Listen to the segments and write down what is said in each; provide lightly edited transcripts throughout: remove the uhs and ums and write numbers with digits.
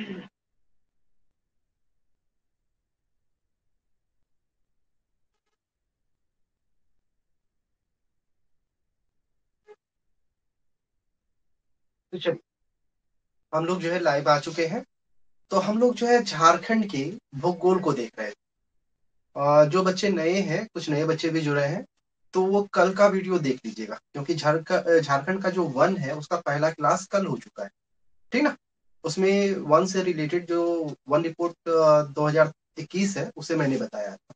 तो चलिए, हम लोग जो है लाइव आ चुके हैं। तो हम लोग जो है झारखंड के भूगोल को देख रहे हैं। जो बच्चे नए हैं, कुछ नए बच्चे भी जुड़े हैं, तो वो कल का वीडियो देख लीजिएगा, क्योंकि झारखंड का जो वन है उसका पहला क्लास कल हो चुका है। ठीक ना। उसमें वन से रिलेटेड जो वन रिपोर्ट 2021 है उसे मैंने बताया था।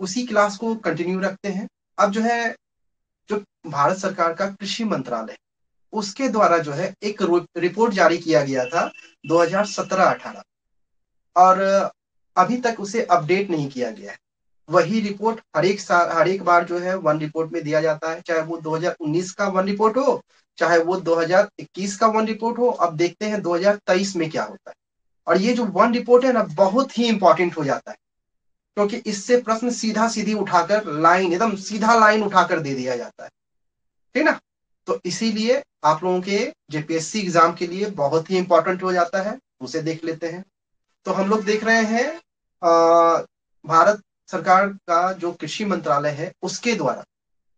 उसी क्लास को कंटिन्यू रखते हैं। अब जो है, जो भारत सरकार का कृषि मंत्रालय, उसके द्वारा जो है एक रिपोर्ट जारी किया गया था 2017-18, और अभी तक उसे अपडेट नहीं किया गया है। वही रिपोर्ट हर एक साल, हर एक बार जो है वन रिपोर्ट में दिया जाता है, चाहे वो 2019 का वन रिपोर्ट हो, चाहे वो 2021 का वन रिपोर्ट हो। अब देखते हैं 2023 में क्या होता है। और ये जो वन रिपोर्ट है ना, बहुत ही इंपॉर्टेंट हो जाता है, क्योंकि इससे प्रश्न सीधा सीधी उठाकर लाइन, एकदम सीधा लाइन उठाकर दे दिया जाता है। ठीक ना। तो इसीलिए आप लोगों के जेपीएससी एग्जाम के लिए बहुत ही इंपॉर्टेंट हो जाता है। उसे देख लेते हैं। तो हम लोग देख रहे हैं भारत सरकार का जो कृषि मंत्रालय है उसके द्वारा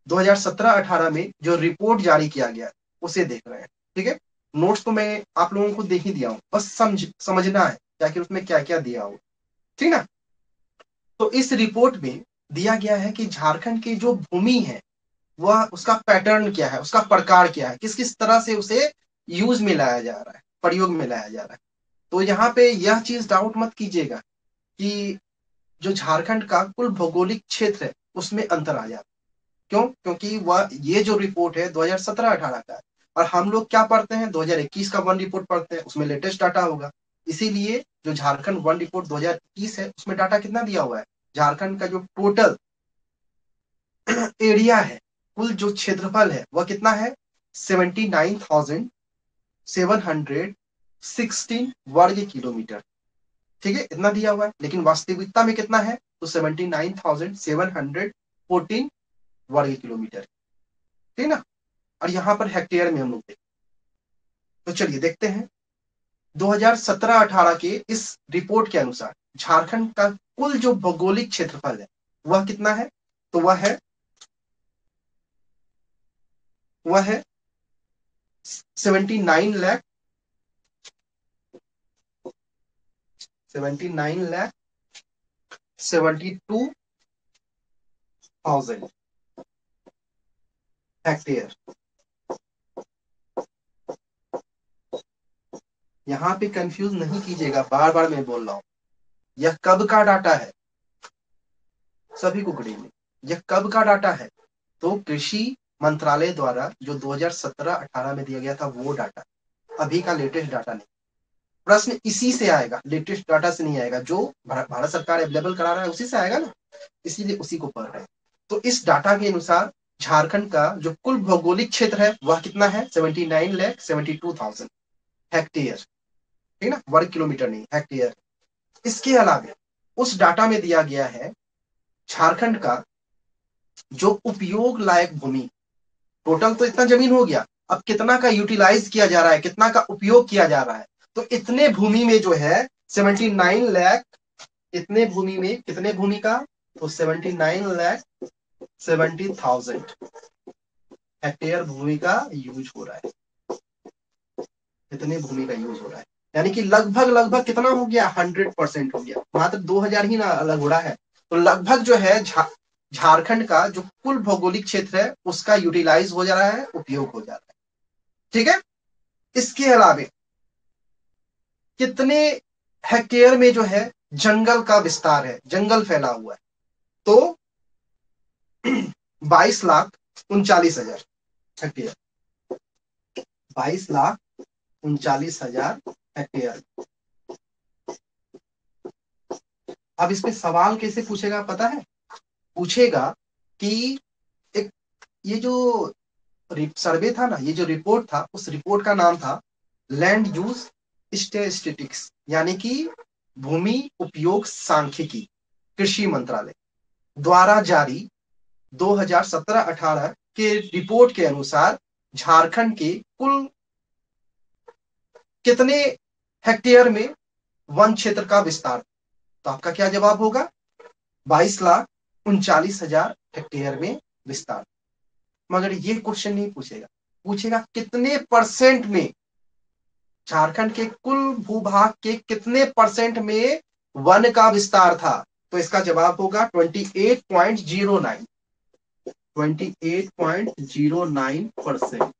2017-18 में जो रिपोर्ट जारी किया गया उसे देख रहे हैं। ठीक है। नोट्स तो मैं आप लोगों को देख ही दिया हूं, बस समझना है कि उसमें क्या क्या दिया हो। ठीक ना। तो इस रिपोर्ट में दिया गया है कि झारखंड की जो भूमि है, वह उसका पैटर्न क्या है, उसका प्रकार क्या है, किस किस तरह से उसे यूज में लाया जा रहा है, प्रयोग में लाया जा रहा है। तो यहाँ पे यह चीज डाउट मत कीजिएगा कि जो झारखंड का कुल भौगोलिक क्षेत्र है उसमें अंतर आ जाता है। क्यों? क्योंकि वह ये जो रिपोर्ट है 2017-18 का है, और हम लोग क्या पढ़ते हैं, 2021 का वन रिपोर्ट पढ़ते हैं, उसमें लेटेस्ट डाटा होगा। इसीलिए जो झारखंड वन रिपोर्ट 2021 है उसमें डाटा कितना दिया हुआ है, झारखंड का जो टोटल एरिया है, कुल जो क्षेत्रफल है वह कितना है, 79,716 वर्ग किलोमीटर। ठीक है, इतना दिया हुआ है, लेकिन वास्तविकता में कितना है, तो 79,714 वर्ग किलोमीटर। ठीक ना। और यहाँ पर हेक्टेयर में हम लोग देखते। तो चलिए देखते हैं 2017-18 के इस रिपोर्ट के अनुसार झारखंड का कुल जो भौगोलिक क्षेत्रफल है वह कितना है, तो वह है 79 लाख 79,72,000 हेक्टेयर। यहाँ पे कंफ्यूज नहीं कीजिएगा, बार बार मैं बोल रहा हूँ, यह कब का डाटा है, सभी को गणित में, यह कब का डाटा है, तो कृषि मंत्रालय द्वारा जो 2017-18 में दिया गया था वो डाटा, अभी का लेटेस्ट डाटा नहीं। प्रश्न इसी से आएगा, लेटेस्ट डाटा से नहीं आएगा, जो भारत सरकार अवेलेबल करा रहा है उसी से आएगा ना, इसीलिए उसी को पढ़ रहे हैं। तो इस डाटा के अनुसार झारखंड का जो कुल भौगोलिक क्षेत्र है वह कितना है, 79,72,000 हेक्टेयर। ठीक ना, वर्ग किलोमीटर नहीं, हेक्टेयर। इसके अलावा उस डाटा में दिया गया है झारखंड का जो उपयोग लायक भूमि, टोटल तो इतना जमीन हो गया, अब कितना का यूटिलाइज किया जा रहा है, कितना का उपयोग किया जा रहा है। तो इतने भूमि में जो है 79 लाख, इतने भूमि में कितने भूमि का, तो 79,70,000 हेक्टेयर भूमि का यूज हो रहा है। इतने भूमि का यूज हो रहा है, यानी कि लगभग लगभग कितना हो गया, 100% हो गया, मात्र 2,000 ही ना अलग हो रहा है। तो लगभग जो है झारखंड का जो कुल भौगोलिक क्षेत्र है उसका यूटिलाइज हो जा रहा है, उपयोग हो जा रहा है। ठीक है। इसके अलावा कितने हेक्टेयर में जो है जंगल का विस्तार है, जंगल फैला हुआ है, तो 22,39,000 हेक्टेयर, 22,39,000 हेक्टेयर। अब इस पे सवाल कैसे पूछेगा पता है, पूछेगा कि एक, ये जो सर्वे था ना, ये जो रिपोर्ट था, उस रिपोर्ट का नाम था लैंड यूज स्टेटिस्टिक्स, यानी कि भूमि उपयोग सांख्यिकी, कृषि मंत्रालय द्वारा जारी 2017-18 के रिपोर्ट के अनुसार झारखंड के कुल कितने हेक्टेयर में वन क्षेत्र का विस्तार। तो आपका क्या जवाब होगा? 22,39,000 हेक्टेयर में विस्तार। मगर ये क्वेश्चन नहीं पूछेगा, पूछेगा कितने परसेंट में, झारखंड के कुल भूभाग के कितने परसेंट में वन का विस्तार था। तो इसका जवाब होगा 28.09, 28.09%।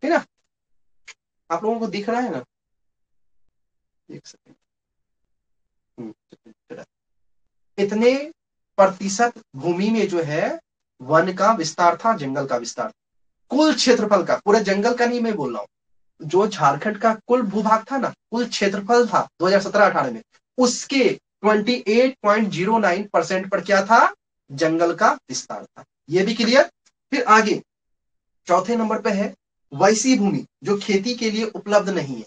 है ना? आप लोगों को दिख रहा है ना? एक सेकंड। इतने प्रतिशत भूमि में जो है वन का विस्तार था, जंगल का विस्तार, कुल क्षेत्रफल का, पूरे जंगल का नहीं मैं बोल रहा हूं, जो झारखंड का कुल भूभाग था ना, कुल क्षेत्रफल था 2017-18 में, उसके 28.09% पर क्या था? जंगल का विस्तार था। ये भी क्लियर। फिर आगे चौथे नंबर पे है वैसी भूमि जो खेती के लिए उपलब्ध नहीं है।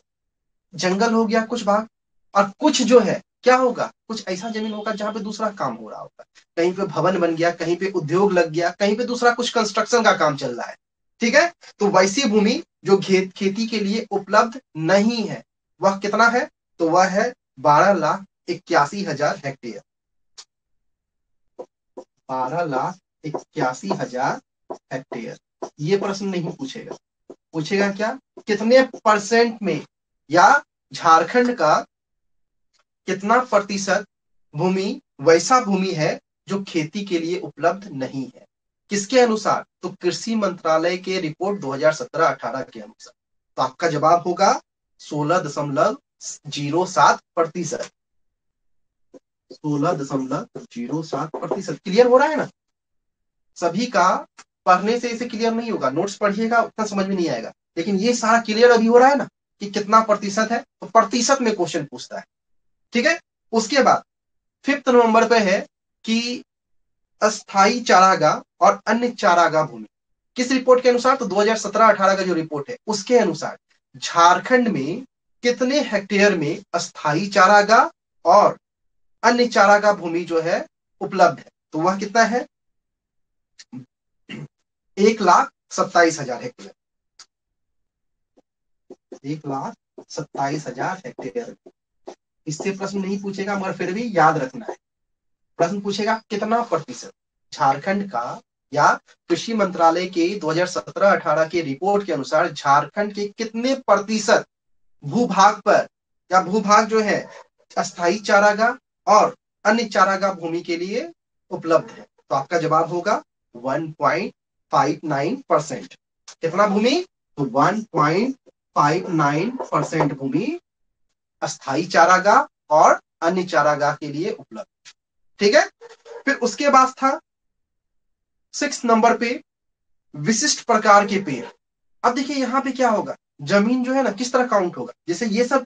जंगल हो गया कुछ भाग, और कुछ जो है क्या होगा, कुछ ऐसा जमीन होगा जहां पे दूसरा काम हो रहा होगा, कहीं पे भवन बन गया, कहीं पे उद्योग लग गया, कहीं पे दूसरा कुछ कंस्ट्रक्शन का काम चल रहा है। ठीक है, तो वैसी भूमि जो खेती के लिए उपलब्ध नहीं है, वह कितना है? तो वह है 12,81,000 हेक्टेयर। 12,81,000 हेक्टेयर। ये प्रश्न नहीं पूछेगा, पूछेगा क्या, कितने परसेंट में, या झारखंड का कितना प्रतिशत भूमि वैसा भूमि है जो खेती के लिए उपलब्ध नहीं है। किसके अनुसार? तो कृषि मंत्रालय के रिपोर्ट 2017-18 के अनुसार। तो आपका जवाब होगा 16.07%। 16.07%। क्लियर हो रहा है ना? सभी का पढ़ने से इसे क्लियर नहीं होगा, नोट्स पढ़िएगा उतना समझ में नहीं आएगा, लेकिन ये सारा क्लियर अभी हो रहा है ना कि कितना प्रतिशत है, तो प्रतिशत में क्वेश्चन पूछता है। ठीक है, उसके बाद 5th नंबर पे है कि अस्थाई चारागाह और अन्य चारागाह भूमि। किस रिपोर्ट के अनुसार? तो 2017-18 का जो रिपोर्ट है उसके अनुसार झारखंड में कितने हेक्टेयर में अस्थाई चारागाह और अन्य चारागाह भूमि जो है उपलब्ध है। तो वह कितना है? 1,27,000 हेक्टेयर। 1,27,000 हेक्टेयर। इससे प्रश्न नहीं पूछेगा, मगर फिर भी याद रखना है। प्रश्न पूछेगा कितना प्रतिशत झारखंड का, या कृषि मंत्रालय के 2017-18 के रिपोर्ट के अनुसार झारखंड के कितने प्रतिशत भूभाग पर, या भूभाग जो है अस्थाई चारागाह और अन्य चारागाह भूमि के लिए उपलब्ध है। तो आपका जवाब होगा 1.59%। कितना भूमि? तो 1.59% भूमि अस्थाई चारागाह और अन्य चारागाह के लिए उपलब्ध। ठीक है, फिर उसके बाद था 6 नंबर पे विशिष्ट प्रकार के पेड़। अब देखिए यहां पे क्या होगा, जमीन जो है ना किस तरह काउंट होगा, जैसे ये सब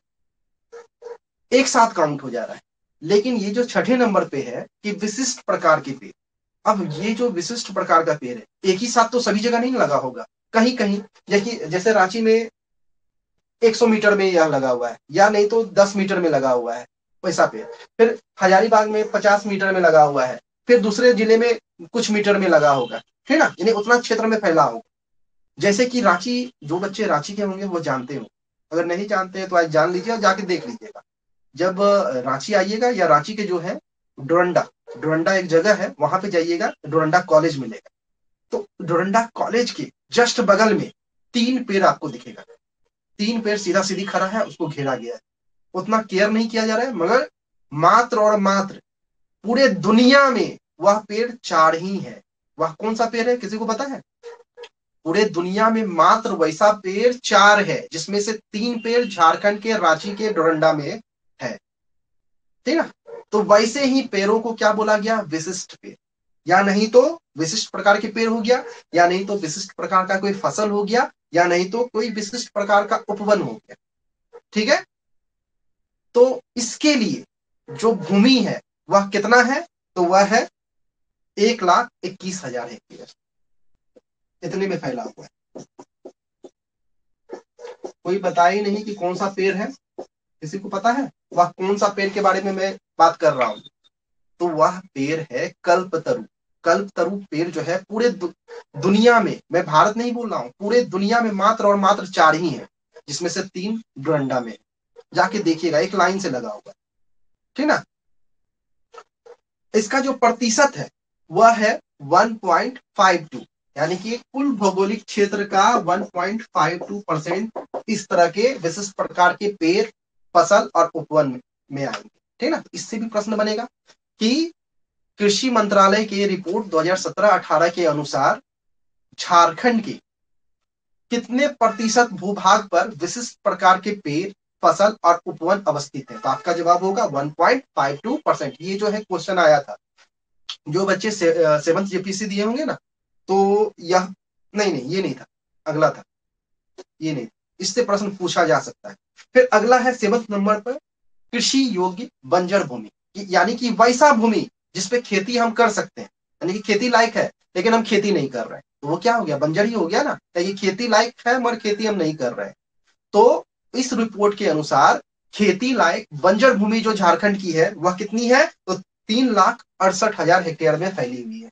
एक साथ काउंट हो जा रहा है, लेकिन ये जो छठे नंबर पे है कि विशिष्ट प्रकार के पेड़। अब ये जो विशिष्ट प्रकार का पेड़ है, एक ही साथ तो सभी जगह नहीं लगा होगा, कहीं कहीं, जैसे रांची में 100 मीटर में यह लगा हुआ है, या नहीं तो 10 मीटर में लगा हुआ है वैसा पेड़। फिर हजारीबाग में 50 मीटर में लगा हुआ है, फिर दूसरे जिले में कुछ मीटर में लगा होगा, है ना, यानी उतना क्षेत्र में फैला होगा। जैसे कि रांची, जो बच्चे रांची के होंगे वो जानते हो, अगर नहीं जानते हैं तो आज जान लीजिए और जाके देख लीजिएगा। जब रांची आइएगा, या रांची के जो है डोरंडा, डोरंडा एक जगह है, वहां पे जाइएगा, डोरंडा कॉलेज मिलेगा। तो डोरंडा कॉलेज के जस्ट बगल में 3 पेड़ आपको दिखेगा। 3 पेड़ सीधा सीधी खड़ा है, उसको घेरा गया है, उतना केयर नहीं किया जा रहा है, मगर मात्र और मात्र पूरे दुनिया में वह पेड़ 4 ही है। वह कौन सा पेड़ है, किसी को पता है? पूरे दुनिया में मात्र वैसा पेड़ 4 है, जिसमें से 3 पेड़ झारखंड के रांची के डोरंडा में है। ठीक है, तो वैसे ही पेड़ों को क्या बोला गया? विशिष्ट पेड़, या नहीं तो विशिष्ट प्रकार के पेड़ हो गया, या नहीं तो विशिष्ट प्रकार का कोई फसल हो गया, या नहीं तो कोई विशिष्ट प्रकार का उपवन हो गया। ठीक है, तो इसके लिए जो भूमि है वह कितना है? तो वह है 1,21,000 हेक्टेयर। इतने में फैला हुआ है। कोई बता ही नहीं कि कौन सा पेड़ है, किसी को पता है वह कौन सा पेड़ के बारे में मैं बात कर रहा हूं? तो वह पेड़ है कल्पतरु। कल्पतरु पेड़ जो है पूरे दुनिया में, मैं भारत नहीं बोल रहा हूं, पूरे दुनिया में मात्र और मात्र 4 ही है, जिसमें से 3 डोरंडा में। जाके देखिएगा, एक लाइन से लगा होगा, ठीक ना। इसका जो प्रतिशत है वह है 1.52, यानी कि कुल भौगोलिक क्षेत्र का 1.52% इस तरह के विशिष्ट प्रकार के पेड़, फसल और उपवन में आएंगे, ठीक ना। इससे भी प्रश्न बनेगा कि कृषि मंत्रालय की रिपोर्ट 2017-18 के अनुसार झारखंड के कितने प्रतिशत भूभाग पर विशिष्ट प्रकार के पेड़, फसल और उपवन अवस्थित है। तो आपका जवाब होगा 1.52%। ये जो है क्वेश्चन आया था, जो बच्चे सेवंथ जेपीसी दिए होंगे ना, तो यह नहीं नहीं ये नहीं था, अगला था, ये नहीं, इससे प्रश्न पूछा जा सकता है। फिर अगला है 7th नंबर पर कृषि योग्य बंजर भूमि, यानी कि वैसा भूमि जिसपे खेती हम कर सकते हैं, यानी कि खेती लायक है लेकिन हम खेती नहीं कर रहे हैं, तो वो क्या हो गया, बंजर ही हो गया ना। ये खेती लायक है मगर खेती हम नहीं कर रहे हैं। तो इस रिपोर्ट के अनुसार खेती लायक बंजर भूमि जो झारखंड की है वह कितनी है, तो 3,68,000 हेक्टेयर में फैली हुई है।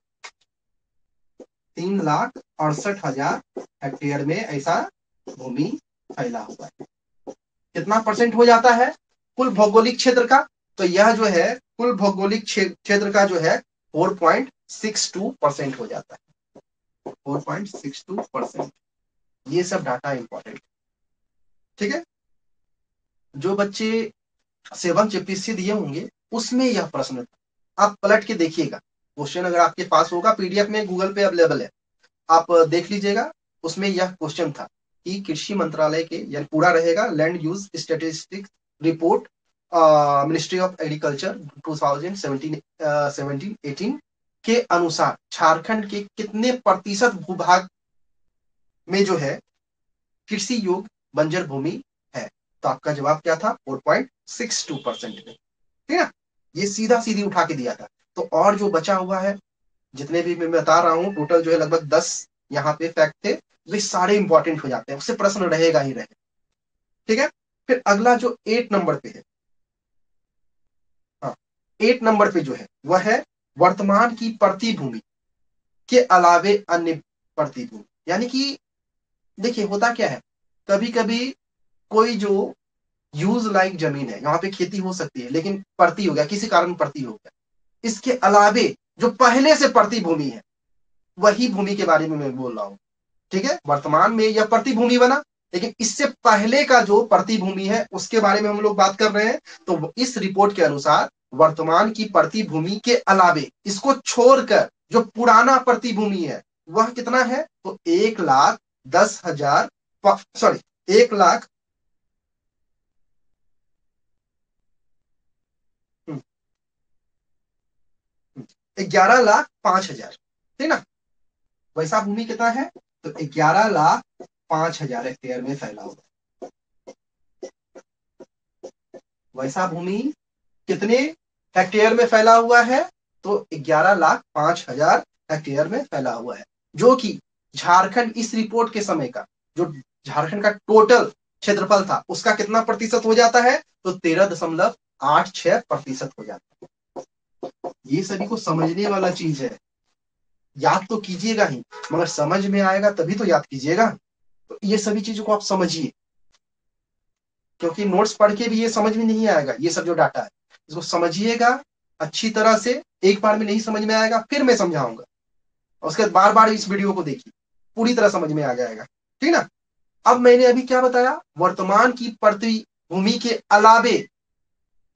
3,68,000 हेक्टेयर में ऐसा भूमि फैला हुआ है। कितना परसेंट हो जाता है कुल भौगोलिक क्षेत्र का, तो यह जो है कुल भौगोलिक क्षेत्र का जो है 4.62% हो जाता है। 4.62%। ये सब डाटा इंपॉर्टेंट, ठीक है। जो बच्चे 7th जेपीसी दिए होंगे उसमें यह प्रश्न था, आप पलट के देखिएगा, क्वेश्चन अगर आपके पास होगा पीडीएफ में गूगल पे अवेलेबल है, आप देख लीजिएगा। उसमें यह क्वेश्चन था कि कृषि मंत्रालय के, यानी पूरा रहेगा, land use statistics report ministry of agriculture 2017-18 के अनुसार झारखंड के कितने प्रतिशत भूभाग में जो है कृषि योग्य बंजर भूमि है। तो आपका जवाब क्या था, 4.62% में, ठीक है। ये सीधा सीधी उठा के दिया था। तो और जो बचा हुआ है, जितने भी मैं बता रहा हूं टोटल जो है लगभग 10 यहाँ पे फैक्ट थे, वे सारे इंपॉर्टेंट हो जाते हैं, उससे प्रश्न रहेगा ही रहेगा, ठीक है। फिर अगला जो 8 नंबर पे है, हाँ 8 नंबर पे जो है वह है वर्तमान की प्रतिभूमि के अलावे अन्य प्रतिभूमि, यानी कि देखिए होता क्या है, कभी कभी कोई जो यूज लाइक जमीन है, यहाँ पे खेती हो सकती है लेकिन पड़ती हो गया, किसी कारण पड़ती हो गया, इसके अलावे जो पहले से पड़ती भूमि है वही भूमि के बारे में मैं बोल रहा हूं, ठीक है। वर्तमान में यह प्रतिभूमि बना, लेकिन इससे पहले का जो प्रतिभूमि है उसके बारे में हम लोग बात कर रहे हैं। तो इस रिपोर्ट के अनुसार वर्तमान की प्रतिभूमि के अलावे इसको छोड़कर जो पुराना प्रतिभूमि है वह कितना है, तो 1,10,000, सॉरी 1,00,000 11,05,000, ठीक ना। वैसा भूमि कितना है, तो 11,05,000 हेक्टेयर में फैला हुआ वैसा भूमि कितने हेक्टेयर में फैला हुआ है, तो 11,05,000 हेक्टेयर में फैला हुआ है, जो कि झारखंड इस रिपोर्ट के समय का जो झारखंड का टोटल क्षेत्रफल था उसका कितना प्रतिशत हो जाता है, तो 13.86% हो जाता है। ये सभी को समझने वाला चीज है, याद तो कीजिएगा ही मगर समझ में आएगा तभी तो याद कीजिएगा। तो ये सभी चीजों को आप समझिए, क्योंकि नोट्स पढ़ के भी ये समझ में नहीं आएगा, ये सब जो डाटा है इसको समझिएगा अच्छी तरह से। एक बार में नहीं समझ में आएगा फिर मैं समझाऊंगा, उसके बाद बार बार इस वीडियो को देखिए, पूरी तरह समझ में आ जाएगा, ठीक ना। अब मैंने अभी क्या बताया, वर्तमान की प्रतिभूमि के अलावे,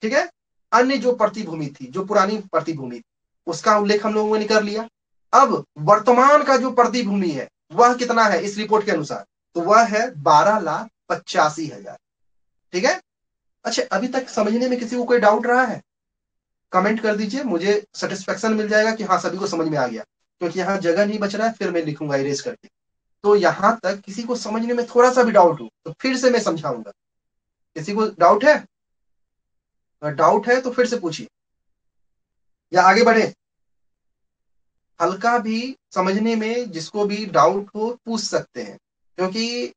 ठीक है, अन्य जो प्रतिभूमि थी, जो पुरानी प्रतिभूमि थी उसका उल्लेख हम लोगों ने कर लिया। अब वर्तमान का जो प्रतिभूमि है वह कितना है इस रिपोर्ट के अनुसार, तो वह है 12,85,000, ठीक है। अच्छा अभी तक समझने में किसी को कोई डाउट रहा है, कमेंट कर दीजिए, मुझे सेटिस्फेक्शन मिल जाएगा कि हाँ सभी को समझ में आ गया, क्योंकि यहाँ जगह नहीं बच रहा है, फिर मैं लिखूंगा इरेज करके। तो यहाँ तक किसी को समझने में थोड़ा सा भी डाउट हो तो फिर से मैं समझाऊंगा। किसी को डाउट है, अगर डाउट है तो फिर से पूछिए या आगे बढ़े। हल्का भी समझने में जिसको भी डाउट हो पूछ सकते हैं, क्योंकि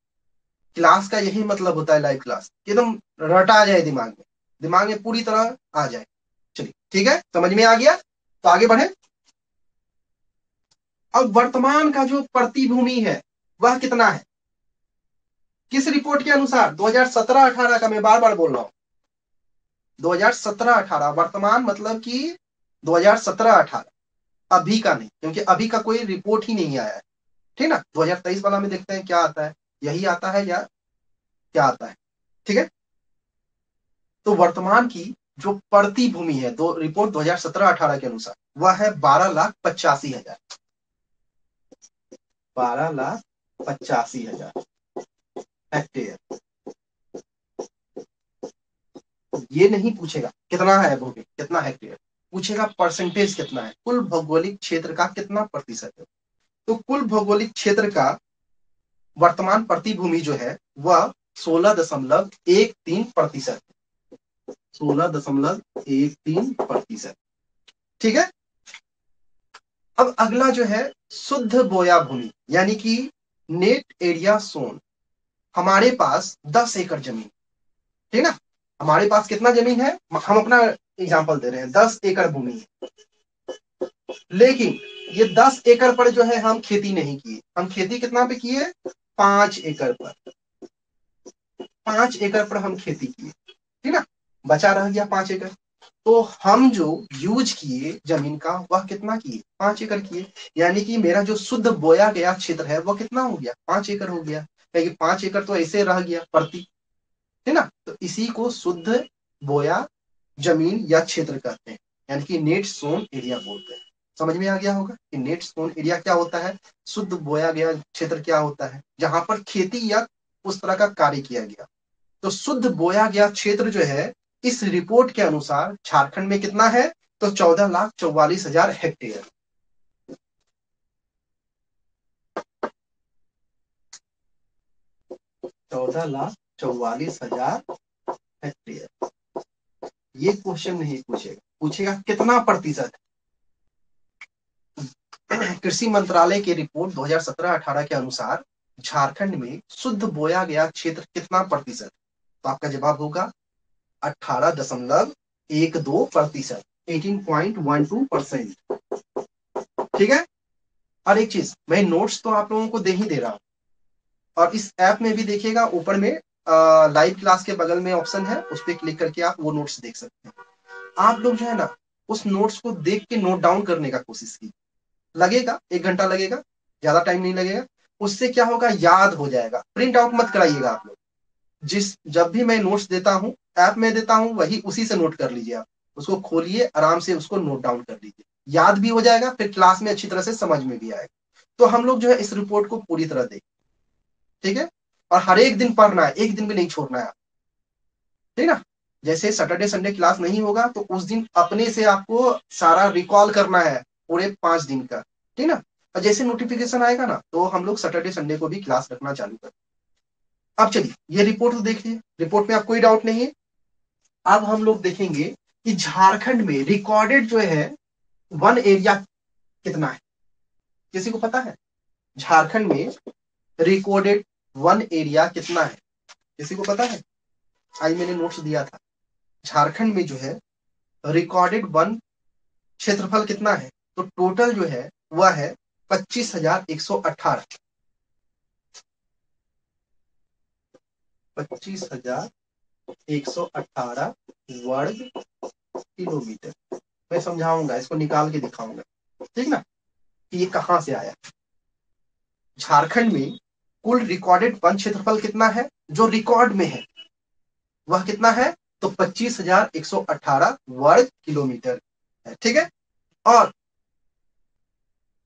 क्लास का यही मतलब होता है, लाइव क्लास एकदम रटा आ जाए दिमाग में पूरी तरह आ जाए। चलिए ठीक है, समझ में आ गया, तो आगे बढ़े। अब वर्तमान का जो प्रतिभूमि है वह कितना है, किस रिपोर्ट के अनुसार? 2017-18 का, मैं बार बार बोल रहा हूं, 2017-18 वर्तमान मतलब कि 2017-18, अभी का नहीं, क्योंकि अभी का कोई रिपोर्ट ही नहीं आया है, ठीक ना। 2023 वाला में देखते हैं क्या आता है, यही आता है या क्या आता है, ठीक है। तो वर्तमान की जो पड़ती भूमि है, दो रिपोर्ट 2017-18 के अनुसार, वह है 12,85,000, 12,85,000 हेक्टेयर। ये नहीं पूछेगा कितना है भूमि, कितना हेक्टेयर, पूछेगा परसेंटेज कितना है, कुल भौगोलिक क्षेत्र का कितना प्रतिशत है। तो कुल भौगोलिक क्षेत्र का वर्तमान प्रति भूमि जो है वह 16.13%, 16.13%, ठीक है। अब अगला जो है शुद्ध बोया भूमि, यानी कि नेट एरिया सोन। हमारे पास 10 एकड़ जमीन, ठीक ना। हमारे पास कितना जमीन है, हम अपना एग्जांपल दे रहे हैं, 10 एकड़ भूमि है, लेकिन ये 10 एकड़ पर जो है हम खेती नहीं किए, हम खेती कितना पे किए, 5 एकड़ पर, 5 एकड़ पर हम खेती किए, ठीक ना, बचा रह गया 5 एकड़। तो हम जो यूज किए जमीन का वह कितना किए, 5 एकड़ किए, यानी कि मेरा जो शुद्ध बोया गया क्षेत्र है वह कितना हो गया, 5 एकड़ हो गया, क्योंकि 5 एकड़ तो ऐसे रह गया प्रति, है ना। तो इसी को शुद्ध बोया जमीन या क्षेत्र कहते हैं, यानी कि नेट सोन एरिया बोलते हैं। समझ में आ गया होगा कि नेट सोन एरिया क्या होता है, शुद्ध बोया गया क्षेत्र क्या होता है, जहां पर खेती या उस तरह का कार्य किया गया। तो शुद्ध बोया गया क्षेत्र जो है इस रिपोर्ट के अनुसार झारखंड में कितना है, तो 14,44,000 हेक्टेयर। 14,44,000 हेक्टेयर। ये क्वेश्चन नहीं पूछेगा, पूछेगा कितना प्रतिशत। कृषि मंत्रालय की रिपोर्ट 2017-18 के अनुसार झारखंड में शुद्ध बोया गया क्षेत्र कितना प्रतिशत, तो आपका जवाब होगा 18.12%, 18.12%, ठीक है। और एक चीज, मैं नोट्स तो आप लोगों को दे ही दे रहा हूं, और इस ऐप में भी देखिएगा ऊपर में लाइव क्लास के बगल में ऑप्शन है, उस पर क्लिक करके आप वो नोट्स देख सकते हैं। आप लोग जो है ना उस नोट्स को देख के नोट डाउन करने का कोशिश कीजिए, लगेगा 1 घंटा लगेगा, ज्यादा टाइम नहीं लगेगा। उससे क्या होगा, याद हो जाएगा। प्रिंट आउट मत कराइएगा आप लोग, जिस जब भी मैं नोट्स देता हूँ, ऐप में देता हूँ, वही उसी से नोट कर लीजिए आप, उसको खोलिए आराम से, उसको नोट डाउन कर लीजिए, याद भी हो जाएगा, फिर क्लास में अच्छी तरह से समझ में भी आएगा। तो हम लोग जो है इस रिपोर्ट को पूरी तरह देखें, ठीक है। और हर एक दिन पढ़ना है, एक दिन भी नहीं छोड़ना है, ठीक ना। जैसे सैटरडे संडे क्लास नहीं होगा तो उस दिन अपने से आपको सारा रिकॉल करना है पूरे 5 दिन का, ठीक ना। और जैसे नोटिफिकेशन आएगा ना तो हम लोग सैटरडे संडे को भी क्लास रखना चालू कर। अब चलिए ये रिपोर्ट तो देखिए, रिपोर्ट में आप कोई डाउट नहीं है। अब हम लोग देखेंगे कि झारखंड में रिकॉर्डेड जो है वन एरिया कितना है, किसी को पता है? झारखंड में रिकॉर्डेड वन एरिया कितना है, किसी को पता है? आज मैंने नोट्स दिया था, झारखंड में जो है रिकॉर्डेड वन क्षेत्रफल कितना है, तो टोटल जो है वह है 25,118, 25,118 वर्ग किलोमीटर। मैं समझाऊंगा, इसको निकाल के दिखाऊंगा, ठीक ना, कि ये कहां से आया। झारखंड में कुल रिकॉर्डेड वन क्षेत्रफल कितना है, जो रिकॉर्ड में है वह कितना है, तो 25,118 वर्ग किलोमीटर है, ठीक है। और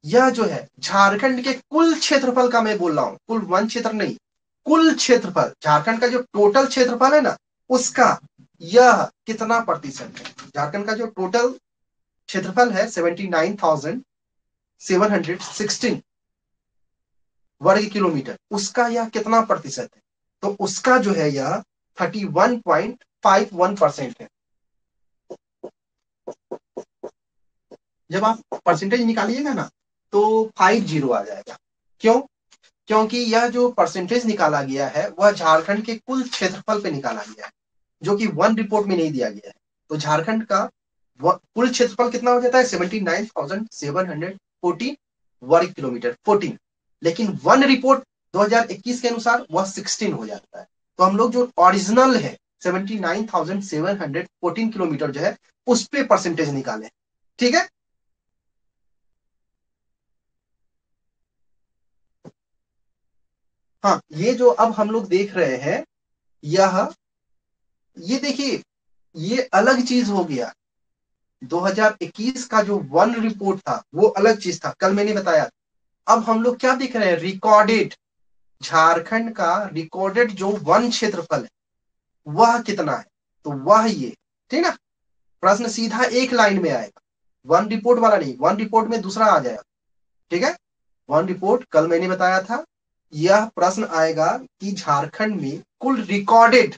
यह जो है झारखंड के कुल क्षेत्रफल का मैं बोल रहा हूं, कुल वन क्षेत्र नहीं, कुल क्षेत्रफल, झारखंड का जो टोटल क्षेत्रफल है ना उसका यह कितना प्रतिशत है। झारखंड का जो टोटल क्षेत्रफल है 79,716 वर्ग किलोमीटर, उसका यह कितना प्रतिशत है, तो उसका जो है यह 31.51% है। जब आप परसेंटेज निकालिएगा ना तो 50 आ जाएगा। क्यों? क्योंकि यह जो परसेंटेज निकाला गया है वह झारखंड के कुल क्षेत्रफल पे निकाला गया है, जो कि वन रिपोर्ट में नहीं दिया गया है। तो झारखंड का कुल क्षेत्रफल कितना हो जाता है, 79,714 वर्ग किलोमीटर, 14। लेकिन वन रिपोर्ट 2021 के अनुसार वह 16 हो जाता है। तो हम लोग जो ओरिजिनल है 79,714 किलोमीटर जो है उस पे परसेंटेज निकाले। ठीक है, हाँ, ये जो अब हम लोग देख रहे हैं यह, ये देखिए, ये अलग चीज हो गया। 2021 का जो वन रिपोर्ट था वो अलग चीज था, कल मैंने बताया। अब हम लोग क्या देख रहे हैं, रिकॉर्डेड झारखंड का रिकॉर्डेड जो वन क्षेत्रफल है वह कितना है, तो वह ये, ठीक ना। प्रश्न सीधा एक लाइन में आएगा, वन रिपोर्ट वाला नहीं, वन रिपोर्ट में दूसरा आ जाएगा। ठीक है, वन रिपोर्ट कल मैंने बताया था, यह प्रश्न आएगा कि झारखंड में कुल रिकॉर्डेड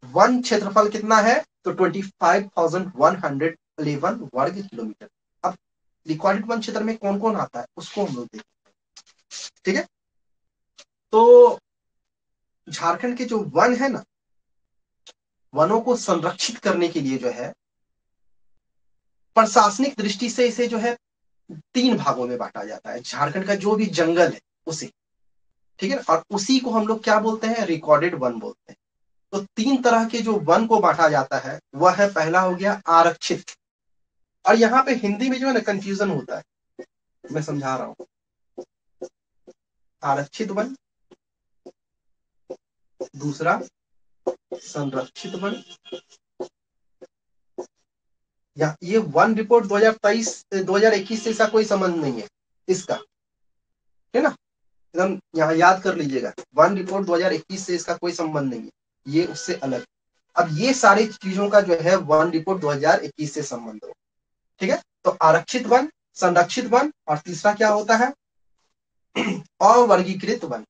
वन क्षेत्रफल कितना है, तो 25,111 वर्ग किलोमीटर। अब रिकॉर्डेड वन क्षेत्र में कौन कौन आता है उसको हम लोग देखते हैं। ठीक है, तो झारखंड के जो वन है ना, वनों को संरक्षित करने के लिए जो है प्रशासनिक दृष्टि से इसे जो है 3 भागों में बांटा जाता है। झारखंड का जो भी जंगल है उसे, ठीक है, और उसी को हम लोग क्या बोलते हैं, रिकॉर्डेड वन बोलते हैं। तो 3 तरह के जो वन को बांटा जाता है वह है, पहला हो गया आरक्षित। और यहाँ पे हिंदी में जो है ना कंफ्यूजन होता है, मैं समझा रहा हूं। आरक्षित वन, दूसरा संरक्षित वन, या ये वन रिपोर्ट 2023 2021 से इसका कोई संबंध नहीं है इसका, है ना, एकदम यहाँ याद कर लीजिएगा, वन रिपोर्ट 2021 से इसका कोई संबंध नहीं है, ये उससे अलग। अब ये सारी चीजों का जो है वन रिपोर्ट 2021 से संबंध हो। ठीक है, तो आरक्षित वन, संरक्षित वन, और तीसरा क्या होता है, अवर्गीकृत वन।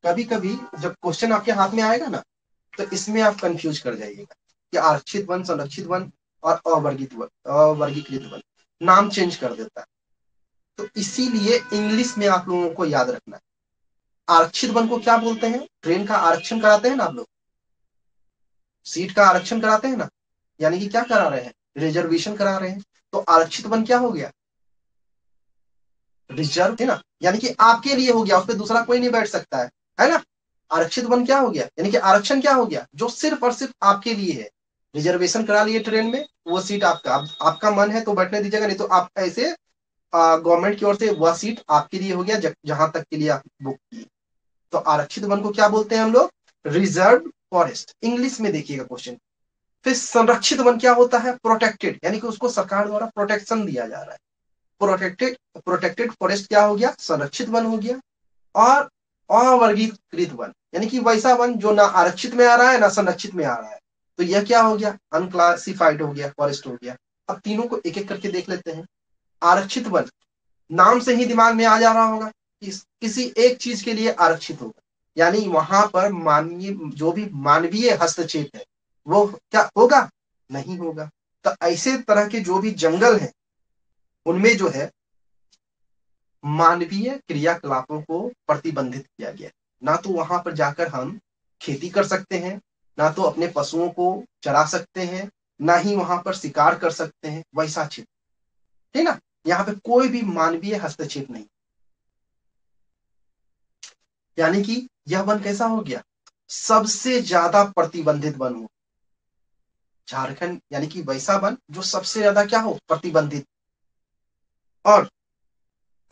कभी कभी जब क्वेश्चन आपके हाथ में आएगा ना, तो इसमें आप कंफ्यूज कर जाइएगा कि आरक्षित वन, संरक्षित वन और अवर्गीकृत वन, नाम चेंज कर देता है। तो इसीलिए इंग्लिश में आप लोगों को याद रखना है। आरक्षित वन को क्या बोलते हैं, ट्रेन का आरक्षण कराते हैं ना आप लोग, सीट का आरक्षण कराते हैं ना, यानी कि क्या करा रहे हैं, रिजर्वेशन करा रहे हैं। तो आरक्षित वन क्या हो गया, रिजर्व, है ना, यानी कि आपके लिए हो गया, उस पर दूसरा कोई नहीं बैठ सकता है ना। आरक्षित वन क्या हो गया, यानी कि आरक्षण क्या हो गया, जो सिर्फ और सिर्फ आपके लिए है। रिजर्वेशन करा लिए ट्रेन में, वो सीट आपका, आपका मन है तो बैठने दीजिएगा, नहीं तो आप ऐसे गवर्नमेंट की ओर से वह सीट आपके लिए हो गया जहां तक के लिए आप बुक किए। तो आरक्षित वन को क्या बोलते हैं हम लोग, रिजर्व फॉरेस्ट, इंग्लिश में देखिएगा क्वेश्चन। फिर संरक्षित वन क्या होता है, प्रोटेक्टेड, यानी कि उसको सरकार द्वारा प्रोटेक्शन दिया जा रहा है। प्रोटेक्टेड प्रोटेक्टेड फॉरेस्ट क्या हो गया, संरक्षित वन हो गया। और अवर्गीकृत वन, यानी कि वैसा वन जो ना आरक्षित में आ रहा है ना संरक्षित में आ रहा है, तो यह क्या हो गया, अनक्लासिफाइड हो गया, फॉरेस्ट हो गया। अब तीनों को एक एक करके देख लेते हैं। आरक्षित वन, नाम से ही दिमाग में आ जा रहा होगा, किसी एक चीज के लिए आरक्षित होगा, यानी वहां पर मानवीय, जो भी मानवीय हस्तक्षेप है वो क्या होगा, नहीं होगा। तो ऐसे तरह के जो भी जंगल है उनमें जो है मानवीय क्रियाकलापों को प्रतिबंधित किया गया, ना तो वहां पर जाकर हम खेती कर सकते हैं, ना तो अपने पशुओं को चरा सकते हैं, ना ही वहां पर शिकार कर सकते हैं, वैसा क्षेत्र, है ना। यहाँ पे कोई भी मानवीय हस्तक्षेप नहीं, यानी कि यह वन कैसा हो गया, सबसे ज्यादा प्रतिबंधित वन हो झारखंड, यानी कि वैसा वन जो सबसे ज्यादा क्या हो, प्रतिबंधित। और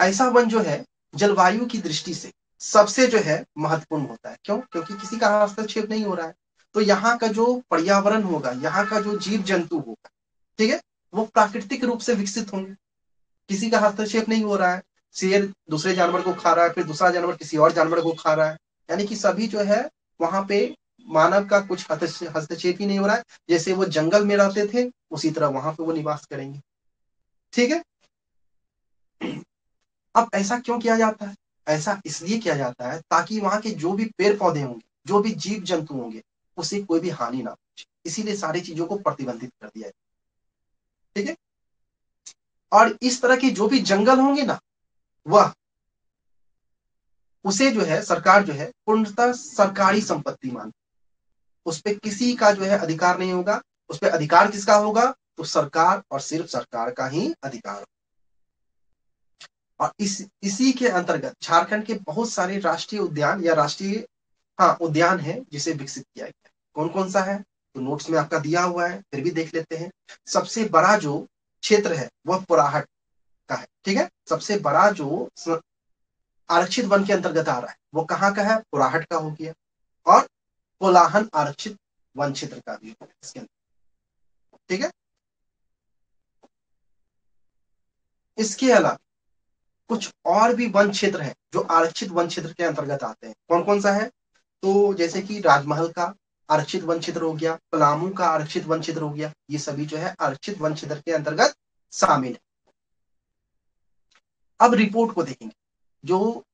ऐसा वन जो है जलवायु की दृष्टि से सबसे जो है महत्वपूर्ण होता है, क्यों, क्योंकि किसी का हस्तक्षेप नहीं हो रहा है। तो यहाँ का जो पर्यावरण होगा, यहाँ का जो जीव जंतु होगा, ठीक है, वो प्राकृतिक रूप से विकसित होंगे, किसी का हस्तक्षेप नहीं हो रहा है। शेर दूसरे जानवर को खा रहा है, फिर दूसरा जानवर किसी और जानवर को खा रहा है, यानी कि सभी जो है वहां पे मानव का कुछ हस्तक्षेप ही नहीं हो रहा है। जैसे वो जंगल में रहते थे उसी तरह वहां पे वो निवास करेंगे। ठीक है, अब ऐसा क्यों किया जाता है, ऐसा इसलिए किया जाता है ताकि वहां के जो भी पेड़ पौधे होंगे, जो भी जीव जंतु होंगे, उसे कोई भी हानि ना पहुंचे, इसीलिए सारी चीजों को प्रतिबंधित कर दिया है। ठीक है, और इस तरह के जो भी जंगल होंगे ना, वह उसे जो है सरकार जो है पूर्णतः सरकारी संपत्ति मान, उस पर किसी का जो है अधिकार नहीं होगा। उस पर अधिकार किसका होगा, तो सरकार और सिर्फ सरकार का ही अधिकार। और इसी के अंतर्गत झारखंड के बहुत सारे राष्ट्रीय उद्यान या राष्ट्रीय, हाँ, उद्यान है जिसे विकसित किया गया है। कौन कौन सा है तो नोट्स में आपका दिया हुआ है, फिर भी देख लेते हैं। सबसे बड़ा जो क्षेत्र है वह पोराहट का है, ठीक है। सबसे बड़ा जो आरक्षित वन के अंतर्गत आ रहा है वो कहाँ का है, पोराहट का हो गया। और कोलाहन आरक्षित वन क्षेत्र का भी हो गया इसके अंदर, ठीक है। इसके अलावा कुछ और भी वन क्षेत्र है जो आरक्षित वन क्षेत्र के अंतर्गत आते हैं। कौन कौन सा है तो जैसे कि राजमहल का आरक्षित वन क्षेत्र हो गया, पलामू का आरक्षित वन क्षेत्र हो गया, ये सभी जो है आरक्षित वन क्षेत्र के अंतर्गत शामिल है। अब रिपोर्ट को देखेंगे, जो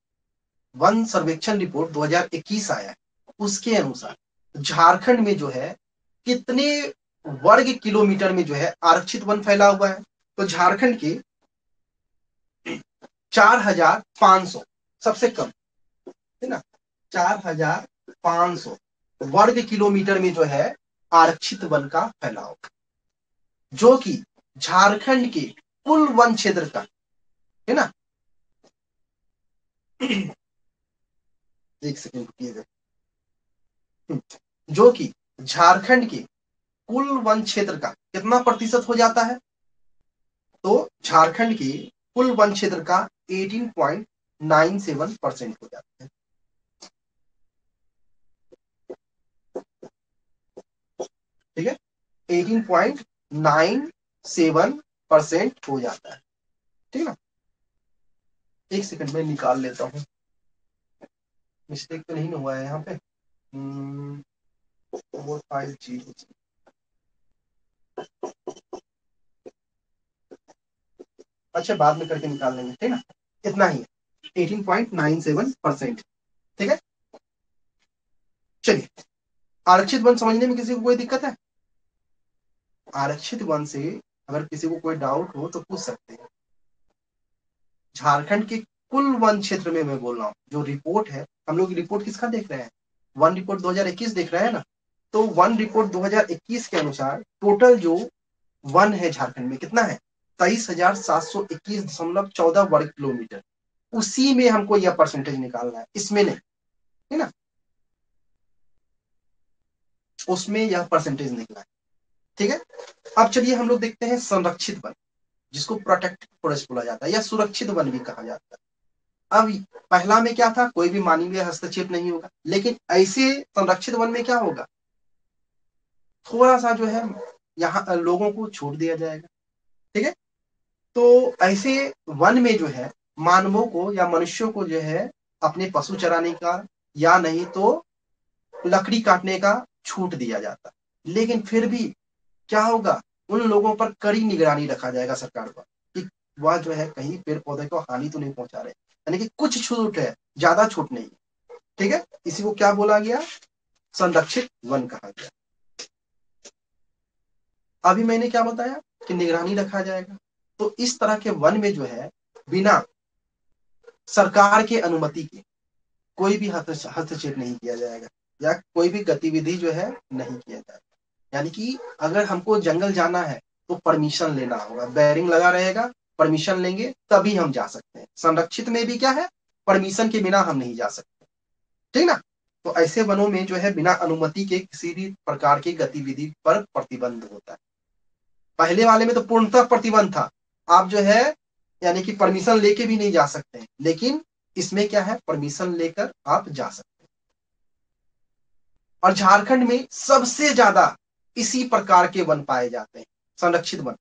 वन सर्वेक्षण रिपोर्ट 2021 आया है उसके अनुसार झारखंड में जो है कितने वर्ग किलोमीटर में जो है आरक्षित वन फैला हुआ है, तो झारखंड के 4,500 सबसे कम है ना, 4,500 वर्ग किलोमीटर में जो है आरक्षित वन का फैलाव, जो कि झारखंड के कुल वन क्षेत्र का है ना। एक सेकंड रुकिएगा। जो कि झारखंड के कुल वन क्षेत्र का कितना प्रतिशत हो जाता है, तो झारखंड के कुल वन क्षेत्र का 18.97% हो जाता है, ठीक है। 18.97% हो जाता है, ठीक है ना। एक सेकंड में निकाल लेता हूँ, मिस्टेक तो नहीं हुआ है यहाँ पे। 450, अच्छा बाद में करके निकाल लेंगे, ठीक है ना। इतना ही है 18.97%, ठीक है। चलिए, आरक्षित वन समझने में किसी को कोई दिक्कत है? आरक्षित वन से अगर किसी को कोई डाउट हो तो पूछ सकते हैं। झारखंड के कुल वन क्षेत्र में मैं बोल रहा हूँ, जो रिपोर्ट है, हम लोग रिपोर्ट किसका देख रहे हैं, वन रिपोर्ट 2021 देख रहे हैं ना। तो वन रिपोर्ट 2021 के अनुसार टोटल जो वन है झारखंड में कितना है, 23,721.14 वर्ग किलोमीटर। उसी में हमको यह परसेंटेज निकालना है, इसमें नहीं, है ना, उसमें यह परसेंटेज निकला है, ठीक है। अब चलिए हम लोग देखते हैं संरक्षित वन, जिसको प्रोटेक्टेड फॉरेस्ट बोला जाता है या सुरक्षित वन भी कहा जाता है। अब पहला में क्या था, कोई भी मानवीय हस्तक्षेप नहीं होगा, लेकिन ऐसे संरक्षित वन में क्या होगा, थोड़ा सा जो है यहाँ लोगों को छूट दिया जाएगा, ठीक है। तो ऐसे वन में जो है मानवों को या मनुष्यों को जो है अपने पशु चराने का या नहीं तो लकड़ी काटने का छूट दिया जाता, लेकिन फिर भी क्या होगा, उन लोगों पर कड़ी निगरानी रखा जाएगा सरकार पर कि वह जो है कहीं पेड़ पौधे को हानि तो नहीं पहुंचा रहे, यानी कि कुछ छूट है, ज्यादा छूट नहीं, ठीक है। इसी को क्या बोला गया, संरक्षित वन कहा गया। अभी मैंने क्या बताया कि निगरानी रखा जाएगा, तो इस तरह के वन में जो है बिना सरकार के अनुमति के कोई भी हस्तक्षेप नहीं किया जाएगा या कोई भी गतिविधि जो है नहीं किया जाएगा। यानी कि अगर हमको जंगल जाना है तो परमिशन लेना होगा, बैरिंग लगा रहेगा, परमिशन लेंगे तभी हम जा सकते हैं। संरक्षित में भी क्या है, परमिशन के बिना हम नहीं जा सकते, ठीक ना। तो ऐसे वनों में जो है बिना अनुमति के किसी भी प्रकार की गतिविधि पर प्रतिबंध होता है। पहले वाले में तो पूर्णतः प्रतिबंध था, आप जो है यानी कि परमिशन लेके भी नहीं जा सकते हैं, लेकिन इसमें क्या है, परमिशन लेकर आप जा सकते हैं। और झारखंड में सबसे ज्यादा इसी प्रकार के वन पाए जाते हैं, संरक्षित वन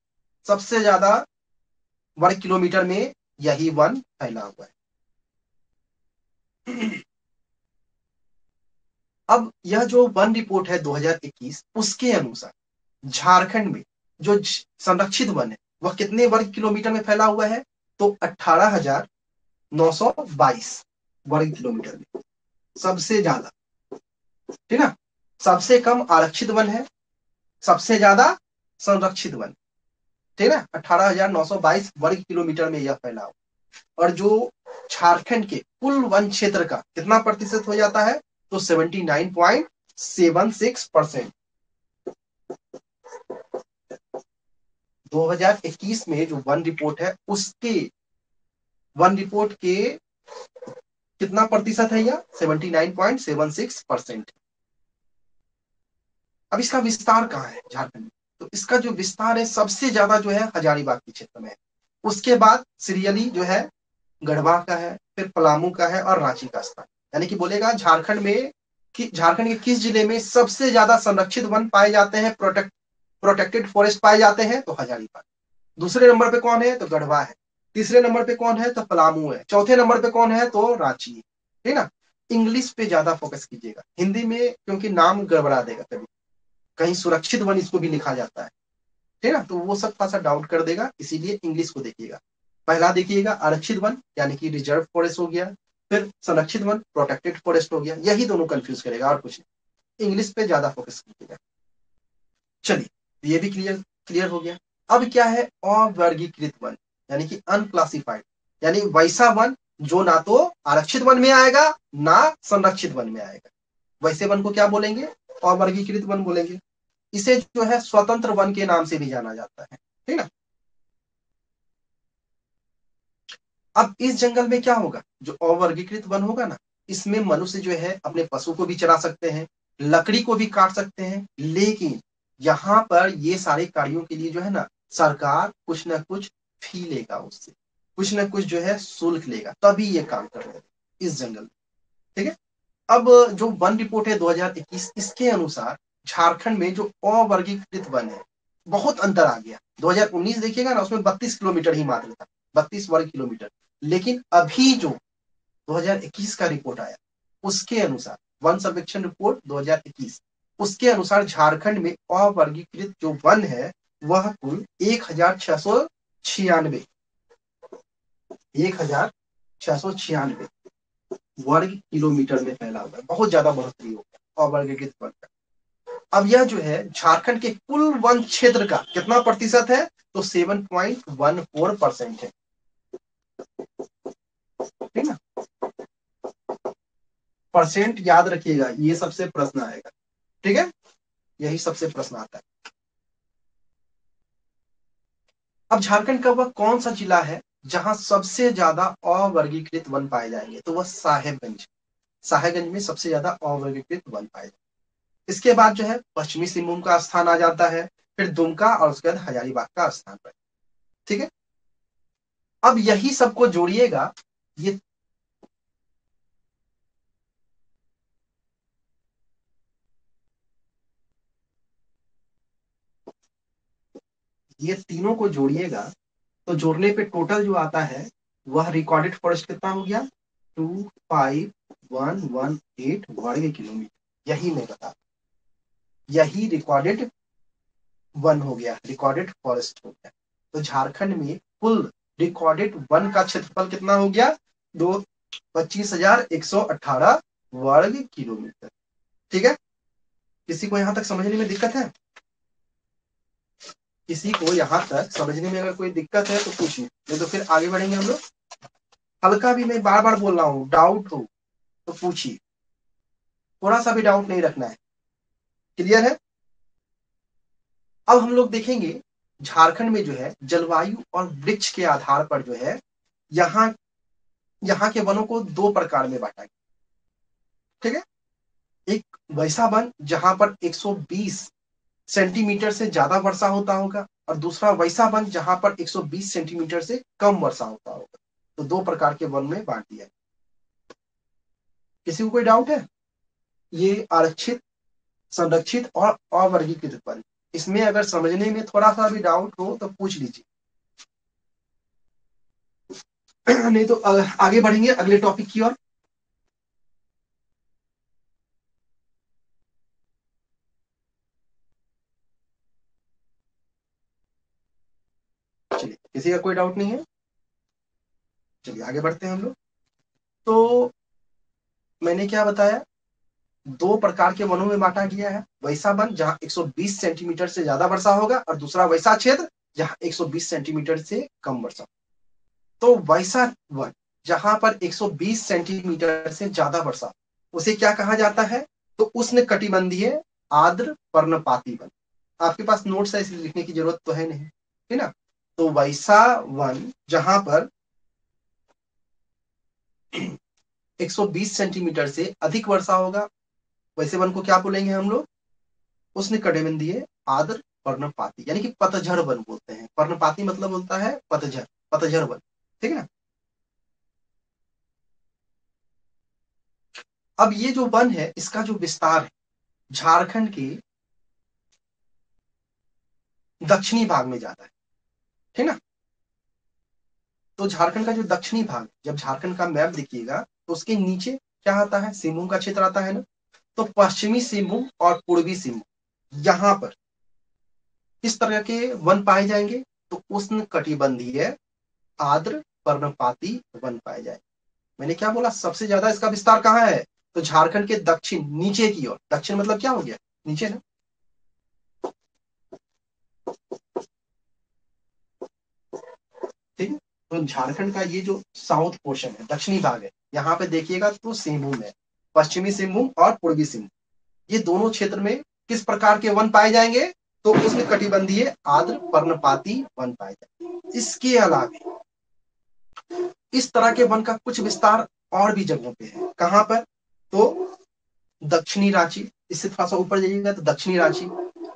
सबसे ज्यादा वर्ग किलोमीटर में यही वन फैला हुआ है। अब यह जो वन रिपोर्ट है 2021 उसके अनुसार झारखंड में जो संरक्षित वन है वह कितने वर्ग किलोमीटर में फैला हुआ है, तो 18,922 वर्ग किलोमीटर में, सबसे ज्यादा, ठीक ना। सबसे कम आरक्षित वन है, सबसे ज्यादा संरक्षित वन, ठीक है। 18,922 वर्ग किलोमीटर में यह फैला हुआ, और जो झारखंड के कुल वन क्षेत्र का कितना प्रतिशत हो जाता है, तो 79.76%। 2021 में जो वन रिपोर्ट है उसके वन रिपोर्ट के कितना प्रतिशत है यह? 79.76%। अब इसका विस्तार कहाँ है झारखंड में? तो इसका जो विस्तार है सबसे ज्यादा जो है हजारीबाग के क्षेत्र में है। उसके बाद सीरियली जो है गढ़वा का है, फिर पलामू का है और रांची का स्थान। यानी कि बोलेगा झारखंड में कि झारखंड के किस जिले में सबसे ज्यादा संरक्षित वन पाए जाते हैं, प्रोटेक्टेड फॉरेस्ट पाए जाते हैं, तो हजारीबाग। दूसरे नंबर पे कौन है? तो गढ़वा है। तीसरे नंबर पे कौन है? तो पलामू है। चौथे नंबर पे कौन है? तो रांची है। ठीक ना? इंग्लिश पे ज्यादा फोकस कीजिएगा, हिंदी में क्योंकि नाम गड़बड़ा देगा, कभी कहीं सुरक्षित वन इसको भी लिखा जाता है, ठीक ना? तो वो सब थोड़ा सा डाउट कर देगा, इसीलिए इंग्लिश को देखिएगा। पहला देखिएगा आरक्षित वन यानी कि रिजर्व फॉरेस्ट हो गया, फिर संरक्षित वन प्रोटेक्टेड फॉरेस्ट हो गया, यही दोनों कंफ्यूज करेगा और कुछ नहीं। इंग्लिश पे ज्यादा फोकस कीजिएगा। चलिए, ये भी क्लियर क्लियर हो गया। अब क्या है? अवर्गीकृत वन यानी कि अनक्लासिफाइड, यानी वैसा वन जो ना तो आरक्षित वन में आएगा ना संरक्षित वन में आएगा, वैसे वन को क्या बोलेंगे? अवर्गीकृत वन बोलेंगे। इसे जो है स्वतंत्र वन के नाम से भी जाना जाता है, ठीक है। अब इस जंगल में क्या होगा? जो अवर्गीकृत वन होगा ना, इसमें मनुष्य जो है अपने पशु को भी चरा सकते हैं, लकड़ी को भी काट सकते हैं, लेकिन यहाँ पर ये सारे कार्यों के लिए जो है ना, सरकार कुछ ना कुछ फी लेगा उससे, कुछ ना कुछ जो है शुल्क लेगा, तभी ये काम कर रहे हैं इस जंगल में, ठीक है। अब जो वन रिपोर्ट है 2021, इसके अनुसार झारखंड में जो अवर्गीकृत वन है बहुत अंतर आ गया। 2019 देखिएगा ना, उसमें 32 किलोमीटर ही मात्र था, 32 वर्ग किलोमीटर। लेकिन अभी जो 2021 का रिपोर्ट आया, उसके अनुसार वन सर्वेक्षण रिपोर्ट 2021, उसके अनुसार झारखंड में अवर्गीकृत जो वन है वह कुल 1696, 1696 वर्ग किलोमीटर में फैला हुआ है। बहुत ज्यादा बढ़ोतरी हो गया अवर्गीकृत वन का। अब यह जो है झारखंड के कुल वन क्षेत्र का कितना प्रतिशत है? तो 7.14% है, ठीक ना? परसेंट याद रखिएगा, ये सबसे प्रश्न आएगा, ठीक है, यही सबसे प्रश्न आता है। अब झारखंड का वह कौन सा जिला है जहां सबसे ज्यादा अवर्गीकृत वन पाए जाएंगे? तो वह साहेबगंज। साहेबगंज में सबसे ज्यादा अवर्गीकृत वन पाए जाएंगे। इसके बाद जो है पश्चिमी सिंहभूम का स्थान आ जाता है, फिर दुमका और उसके बाद हजारीबाग का स्थान पर, ठीक है। अब यही सबको जोड़िएगा, ये ये तीनों को जोड़िएगा तो जोड़ने पे टोटल जो आता है वह रिकॉर्डेड फॉरेस्ट कितना हो गया? 25118 वर्ग किलोमीटर। यही मैं बता, यही रिकॉर्डेड वन हो गया, रिकॉर्डेड फॉरेस्ट हो गया। तो झारखंड में कुल रिकॉर्डेड वन का क्षेत्रफल कितना हो गया? दो 25,118 वर्ग किलोमीटर, ठीक है। किसी को यहाँ तक समझने में दिक्कत है? किसी को यहाँ तक समझने में अगर कोई दिक्कत है तो पूछिए, नहीं तो फिर आगे बढ़ेंगे हम लोग। हल्का भी मैं बार बार बोल रहा हूँ, डाउट हो तो पूछिए, थोड़ा सा भी डाउट नहीं रखना है। क्लियर है? अब हम लोग देखेंगे झारखंड में जो है जलवायु और वृक्ष के आधार पर जो है यहाँ यहाँ के वनों को दो प्रकार में बांटा गया, ठीक है। एक वैसा वन जहां पर 120 सेंटीमीटर से ज्यादा वर्षा होता होगा, और दूसरा वैसा वन जहां पर 120 सेंटीमीटर से कम वर्षा होता होगा। तो दो प्रकार के वन में बांट दिया। किसी को कोई डाउट है? ये आरक्षित, संरक्षित और अवर्गीकृत वन, इसमें अगर समझने में थोड़ा सा भी डाउट हो तो पूछ लीजिए। नहीं तो आगे बढ़ेंगे अगले टॉपिक की ओर। चलिए, किसी का कोई डाउट नहीं है, चलिए आगे बढ़ते हैं हम लोग। तो मैंने क्या बताया? दो प्रकार के वनों में बांटा गया है, वैसा वन जहां 120 सेंटीमीटर से ज्यादा वर्षा होगा, और दूसरा वैसा क्षेत्र जहां 120 सेंटीमीटर से कम वर्षा। तो वैसा वन जहां पर 120 सेंटीमीटर से ज्यादा वर्षा, उसे क्या कहा जाता है? तो उष्ण कटिबंधीय आर्द्र पर्णपाती वन। आपके पास नोट्स है इसलिए लिखने की जरूरत तो है नहीं, है ना। तो वैसा वन जहां पर 120 सेंटीमीटर से अधिक वर्षा होगा, वैसे वन को क्या बोलेंगे हम लोग? उष्णकटिबंधीय आर्द्र पर्णपाती, यानी कि पतझड़ वन बोलते हैं। पर्णपाती मतलब होता है पतझड़, पतझड़ वन, ठीक है ना। अब ये जो वन है इसका जो विस्तार है झारखंड के दक्षिणी भाग में जाता है, ठीक ना। तो झारखंड का जो दक्षिणी भाग, जब झारखंड का मैप देखिएगा तो उसके नीचे क्या आता है? सिंहभूम का क्षेत्र आता है ना। तो पश्चिमी सिंहभूम और पूर्वी सिंहभूम, यहां पर किस तरह के वन पाए जाएंगे? तो उष्ण कटिबंधीय आर्द्र पर्णपाती वन पाए जाएंगे। मैंने क्या बोला? सबसे ज्यादा इसका विस्तार कहाँ है? तो झारखंड के दक्षिण, नीचे की ओर। दक्षिण मतलब क्या हो गया? नीचे ना। ठीक है। तो झारखंड का ये जो साउथ पोर्शन है, दक्षिणी भाग है, यहाँ पे देखिएगा तो सिंहभूम है, पश्चिमी सिंहभूम और पूर्वी सिंहभूम, ये दोनों क्षेत्र में किस प्रकार के वन पाए जाएंगे? तो उसमें कटिबंधीय आर्द्र पर्णपाती वन पाए जाएंगे। इसके अलावा इस तरह के वन का कुछ विस्तार और भी जगहों पे है। कहां पर? तो दक्षिणी रांची, इससे थोड़ा सा ऊपर जाइएगा तो दक्षिणी रांची,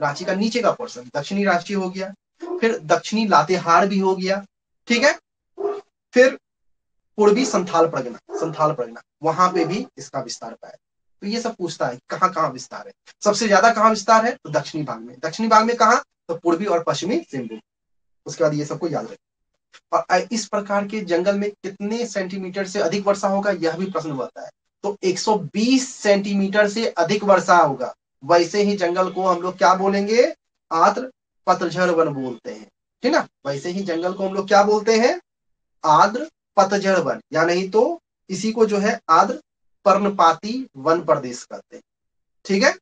रांची का नीचे का पोर्शन दक्षिणी रांची हो गया। फिर दक्षिणी लातेहार भी हो गया, ठीक है। फिर पूर्वी संथाल परगना, संथाल परगना, वहां पे भी इसका विस्तार पाया। तो ये सब पूछता है कहाँ कहाँ विस्तार है, सबसे ज्यादा कहाँ विस्तार है? तो दक्षिणी भाग में। दक्षिणी भाग में कहाँ? तो पूर्वी और पश्चिमी सिंहभूम। उसके बाद ये सबको याद रखें। और इस प्रकार के जंगल में कितने सेंटीमीटर से अधिक वर्षा होगा, यह भी प्रश्न बनता है। तो 120 सेंटीमीटर से अधिक वर्षा होगा, वैसे ही जंगल को हम लोग क्या बोलेंगे? आर्द्र पतझड़ वन बोलते हैं, ठीक ना। वैसे ही जंगल को हम लोग क्या बोलते हैं? आर्द्र पतझड़ वन, या नहीं तो इसी को जो है आर्द्र पर्णपाती वन प्रदेश कहते हैं, ठीक है।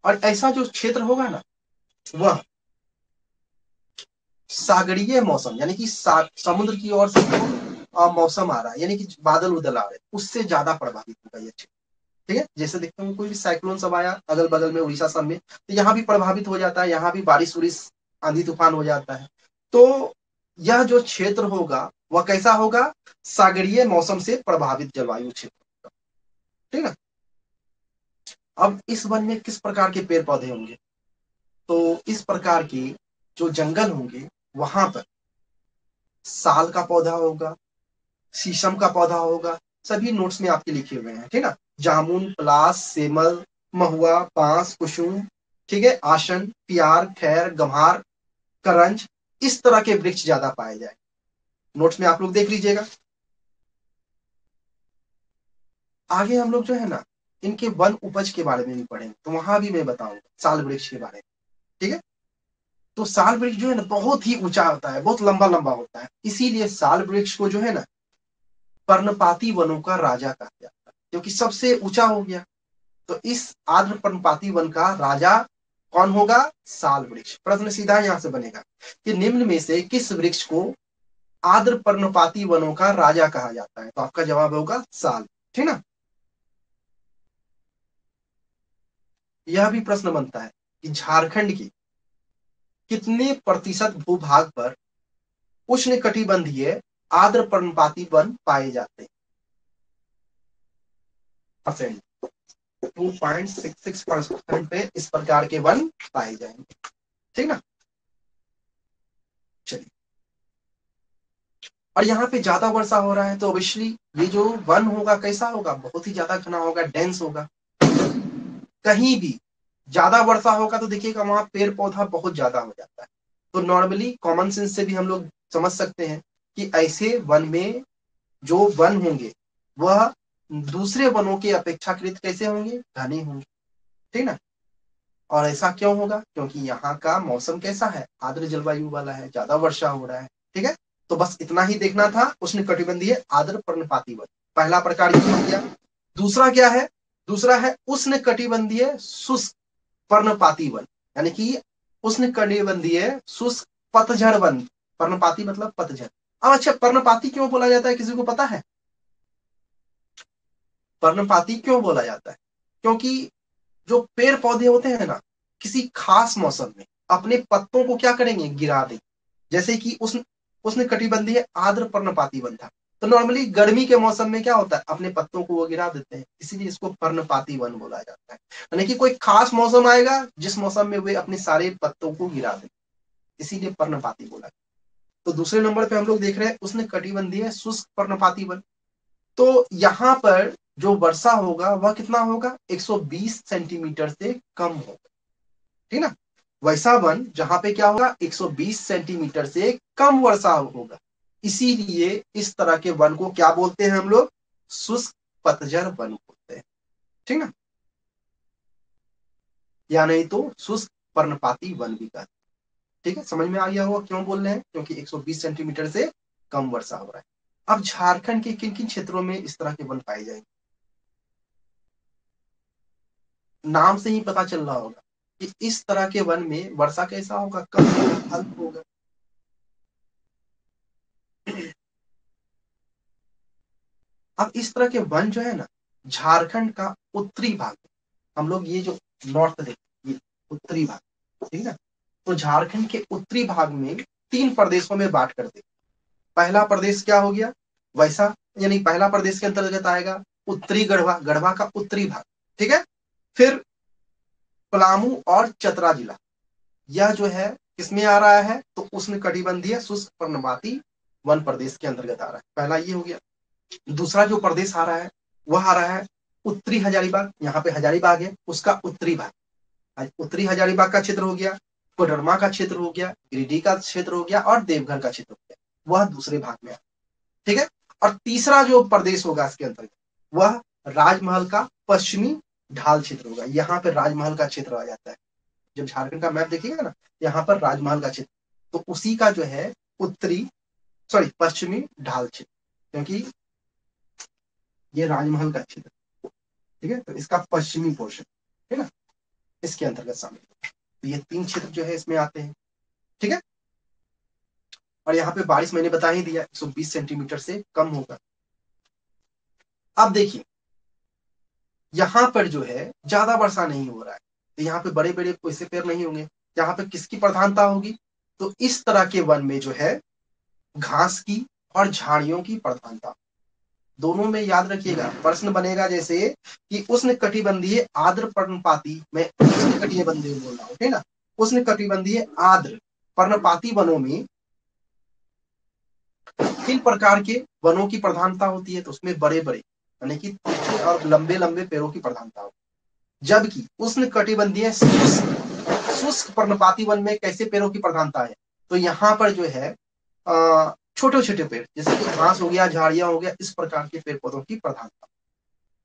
और ऐसा जो क्षेत्र होगा ना, वह सागरीय मौसम, यानी कि समुद्र की ओर से जो मौसम आ रहा है, यानी कि बादल उदल आ रहे हैं, उससे ज्यादा प्रभावित होगा ये क्षेत्र, ठीक है। जैसे देखते हैं कोई भी साइक्लोन सब आया अगल बगल में उड़ीसा सब में, तो यहाँ भी प्रभावित हो जाता है, यहाँ भी बारिश उरिश आंधी तूफान हो जाता है। तो यह जो क्षेत्र होगा वह कैसा होगा? सागरीय मौसम से प्रभावित जलवायु क्षेत्र होगा, ठीक है। अब इस वन में किस प्रकार के पेड़ पौधे होंगे? तो इस प्रकार के जो जंगल होंगे वहां पर साल का पौधा होगा, शीशम का पौधा होगा, सभी नोट्स में आपके लिखे हुए हैं, ठीक ना। जामुन, पलास, सेमल, महुआ, बांस, कुसुम, ठीक है, आसन, पियार, खैर, गम्हार, करंज, इस तरह के वृक्ष ज्यादा पाए जाए। नोट्स में आप लोग देख लीजिएगा। आगे हम लोग जो है ना इनके वन उपज के बारे में भी पढ़ेंगे, तो वहां भी मैं बताऊंगा साल वृक्ष के बारे में, ठीक है। तो साल वृक्ष जो है ना बहुत ही ऊंचा होता है, बहुत लंबा लंबा होता है, इसीलिए साल वृक्ष को जो है ना पर्णपाती वनों का राजा कहा जाता है, क्योंकि सबसे ऊंचा हो गया। तो इस आर्द्र पर्णपाती वन का राजा कौन होगा? साल वृक्ष। प्रश्न सीधा यहां से बनेगा कि निम्न में से किस वृक्ष को आर्द्र पर्णपाती वनों का राजा कहा जाता है? तो आपका जवाब होगा साल, ठीक ना। यह भी प्रश्न बनता है कि झारखंड की कितने प्रतिशत भूभाग पर उष्ण कटिबंधीय आर्द्र पर्णपाती वन पाए जाते हैं? 2.66% पे इस प्रकार के वन पाए जाएंगे, ठीक ना। चलिए, और यहाँ पे ज्यादा वर्षा हो रहा है तो ऑब्वियसली ये जो वन होगा कैसा होगा? बहुत ही ज्यादा घना होगा, डेंस होगा। कहीं भी ज्यादा वर्षा होगा तो देखिएगा वहां पेड़ पौधा बहुत ज्यादा हो जाता है। तो नॉर्मली कॉमन सेंस से भी हम लोग समझ सकते हैं कि ऐसे वन में जो वन होंगे वह दूसरे वनों के अपेक्षाकृत कैसे होंगे? घने होंगे, ठीक ना। और ऐसा क्यों होगा? क्योंकि यहाँ का मौसम कैसा है? आर्द्र जलवायु वाला है, ज्यादा वर्षा हो रहा है, ठीक है। तो बस इतना ही देखना था। उष्ण कटिबंधीय आर्द्र पर्णपाती वन पहला प्रकार ये हो गया। दूसरा क्या है? दूसरा है उष्ण कटिबंधीय शुष्क पर्णपाती वन, यानी कि उष्ण कटिबंधीय शुष्क पतझड़ वन। पर्णपाती मतलब पतझड़। अब अच्छा, पर्णपाती क्यों बोला जाता है, किसी को पता है? पर्णपाती क्यों बोला जाता है? क्योंकि जो पेड़ पौधे होते हैं ना, किसी खास मौसम में अपने पत्तों को क्या करेंगे? गिरा देंगे। जैसे कि उस उष्णकटिबंधीय आर्द्र पर्णपाती वन था। तो नॉर्मली गर्मी के मौसम में क्या होता है, अपने पत्तों को वो गिरा देते हैं, इसीलिए इसको पर्णपाती वन बोला जाता है। यानी कि कोई खास मौसम आएगा जिस मौसम में वे अपने सारे पत्तों को गिरा दें, इसीलिए पर्णपाती बोला। तो दूसरे नंबर पे हम लोग देख रहे हैं उष्णकटिबंधीय शुष्क पर्णपाती वन। तो यहाँ पर जो वर्षा होगा वह कितना होगा, 120 सेंटीमीटर से कम होगा, ठीक ना। वैसा वन जहां पे क्या होगा, 120 सेंटीमीटर से कम वर्षा होगा, इसीलिए इस तरह के वन को क्या बोलते हैं हम लोग, शुष्क पतझड़ वन बोलते हैं, ठीक ना, या नहीं तो शुष्क पर्णपाती वन भी कहते हैं। ठीक है, समझ में आ गया होगा क्यों बोल रहे हैं, क्योंकि 120 सेंटीमीटर से कम वर्षा हो रहा है। अब झारखंड के किन किन क्षेत्रों में इस तरह के वन पाए जाएंगे, नाम से ही पता चल रहा होगा कि इस तरह के वन में वर्षा कैसा होगा, कम होगा, अल्प होगा। अब इस तरह के वन जो है ना, झारखंड का उत्तरी भाग, हम लोग ये जो नॉर्थ देखते, ये उत्तरी भाग, ठीक है ना। तो झारखंड के उत्तरी भाग में 3 प्रदेशों में बांट कर दे। पहला प्रदेश क्या हो गया, वैसा, यानी पहला प्रदेश के अंतर्गत आएगा उत्तरी गढ़वा, गढ़वा का उत्तरी भाग, ठीक है। फिर पलामू और चतरा जिला, यह जो है किसमें आ रहा है, तो उष्णकटिबंधीय शुष्क पर्णपाती वन प्रदेश के अंतर्गत आ रहा है, पहला ये हो गया। दूसरा जो प्रदेश आ रहा है वह आ रहा है उत्तरी हजारीबाग, यहाँ पे हजारीबाग है, उसका उत्तरी भाग, उत्तरी हजारीबाग का क्षेत्र हो गया, कोडरमा का क्षेत्र हो गया, गिरिडीह का क्षेत्र हो गया और देवघर का क्षेत्र हो गया, वह दूसरे भाग में, ठीक है। और तीसरा जो प्रदेश होगा इसके अंतर्गत वह राजमहल का पश्चिमी ढाल क्षेत्र होगा, यहाँ पे राजमहल का क्षेत्र आ जाता है। जब झारखंड का मैप देखिएगा ना, यहाँ पर राजमहल का क्षेत्र, तो उसी का जो है उत्तरी, सॉरी पश्चिमी ढाल क्षेत्र, क्योंकि ये राजमहल का क्षेत्र, ठीक है, तो इसका पश्चिमी पोर्शन, है ना, इसके अंतर्गत शामिल है। तो ये 3 क्षेत्र जो है इसमें आते हैं, ठीक है। और यहाँ पे बारिश मैंने बता ही दिया 120 सेंटीमीटर से कम होगा। अब देखिए यहाँ पर जो है ज्यादा वर्षा नहीं हो रहा है, तो यहाँ पे बड़े बड़े कोई से पेड़ नहीं होंगे, यहाँ पे किसकी प्रधानता होगी, तो इस तरह के वन में जो है घास की और झाड़ियों की प्रधानता। दोनों में याद रखिएगा, प्रश्न बनेगा जैसे कि उष्णकटिबंधीय आर्द्र पर्णपाती, मैं उष्णकटिबंधीय बोल रहा हूँ, ठीक ना, उष्णकटिबंधीय आर्द्र पर्णपाती वनों में किन प्रकार के वनों की प्रधानता होती है, तो उसमें बड़े बड़े यानी कि तीखे और लंबे लंबे पेड़ों की प्रधानता होती है। जबकि उष्णकटिबंधीय शुष्क पर्णपाती वन में कैसे पेड़ों की प्रधानता है, तो यहाँ पर जो है छोटे छोटे पेड़ जैसे कि घास हो गया, झाड़ियां हो गया, इस प्रकार के पेड़ पौधों की प्रधानता।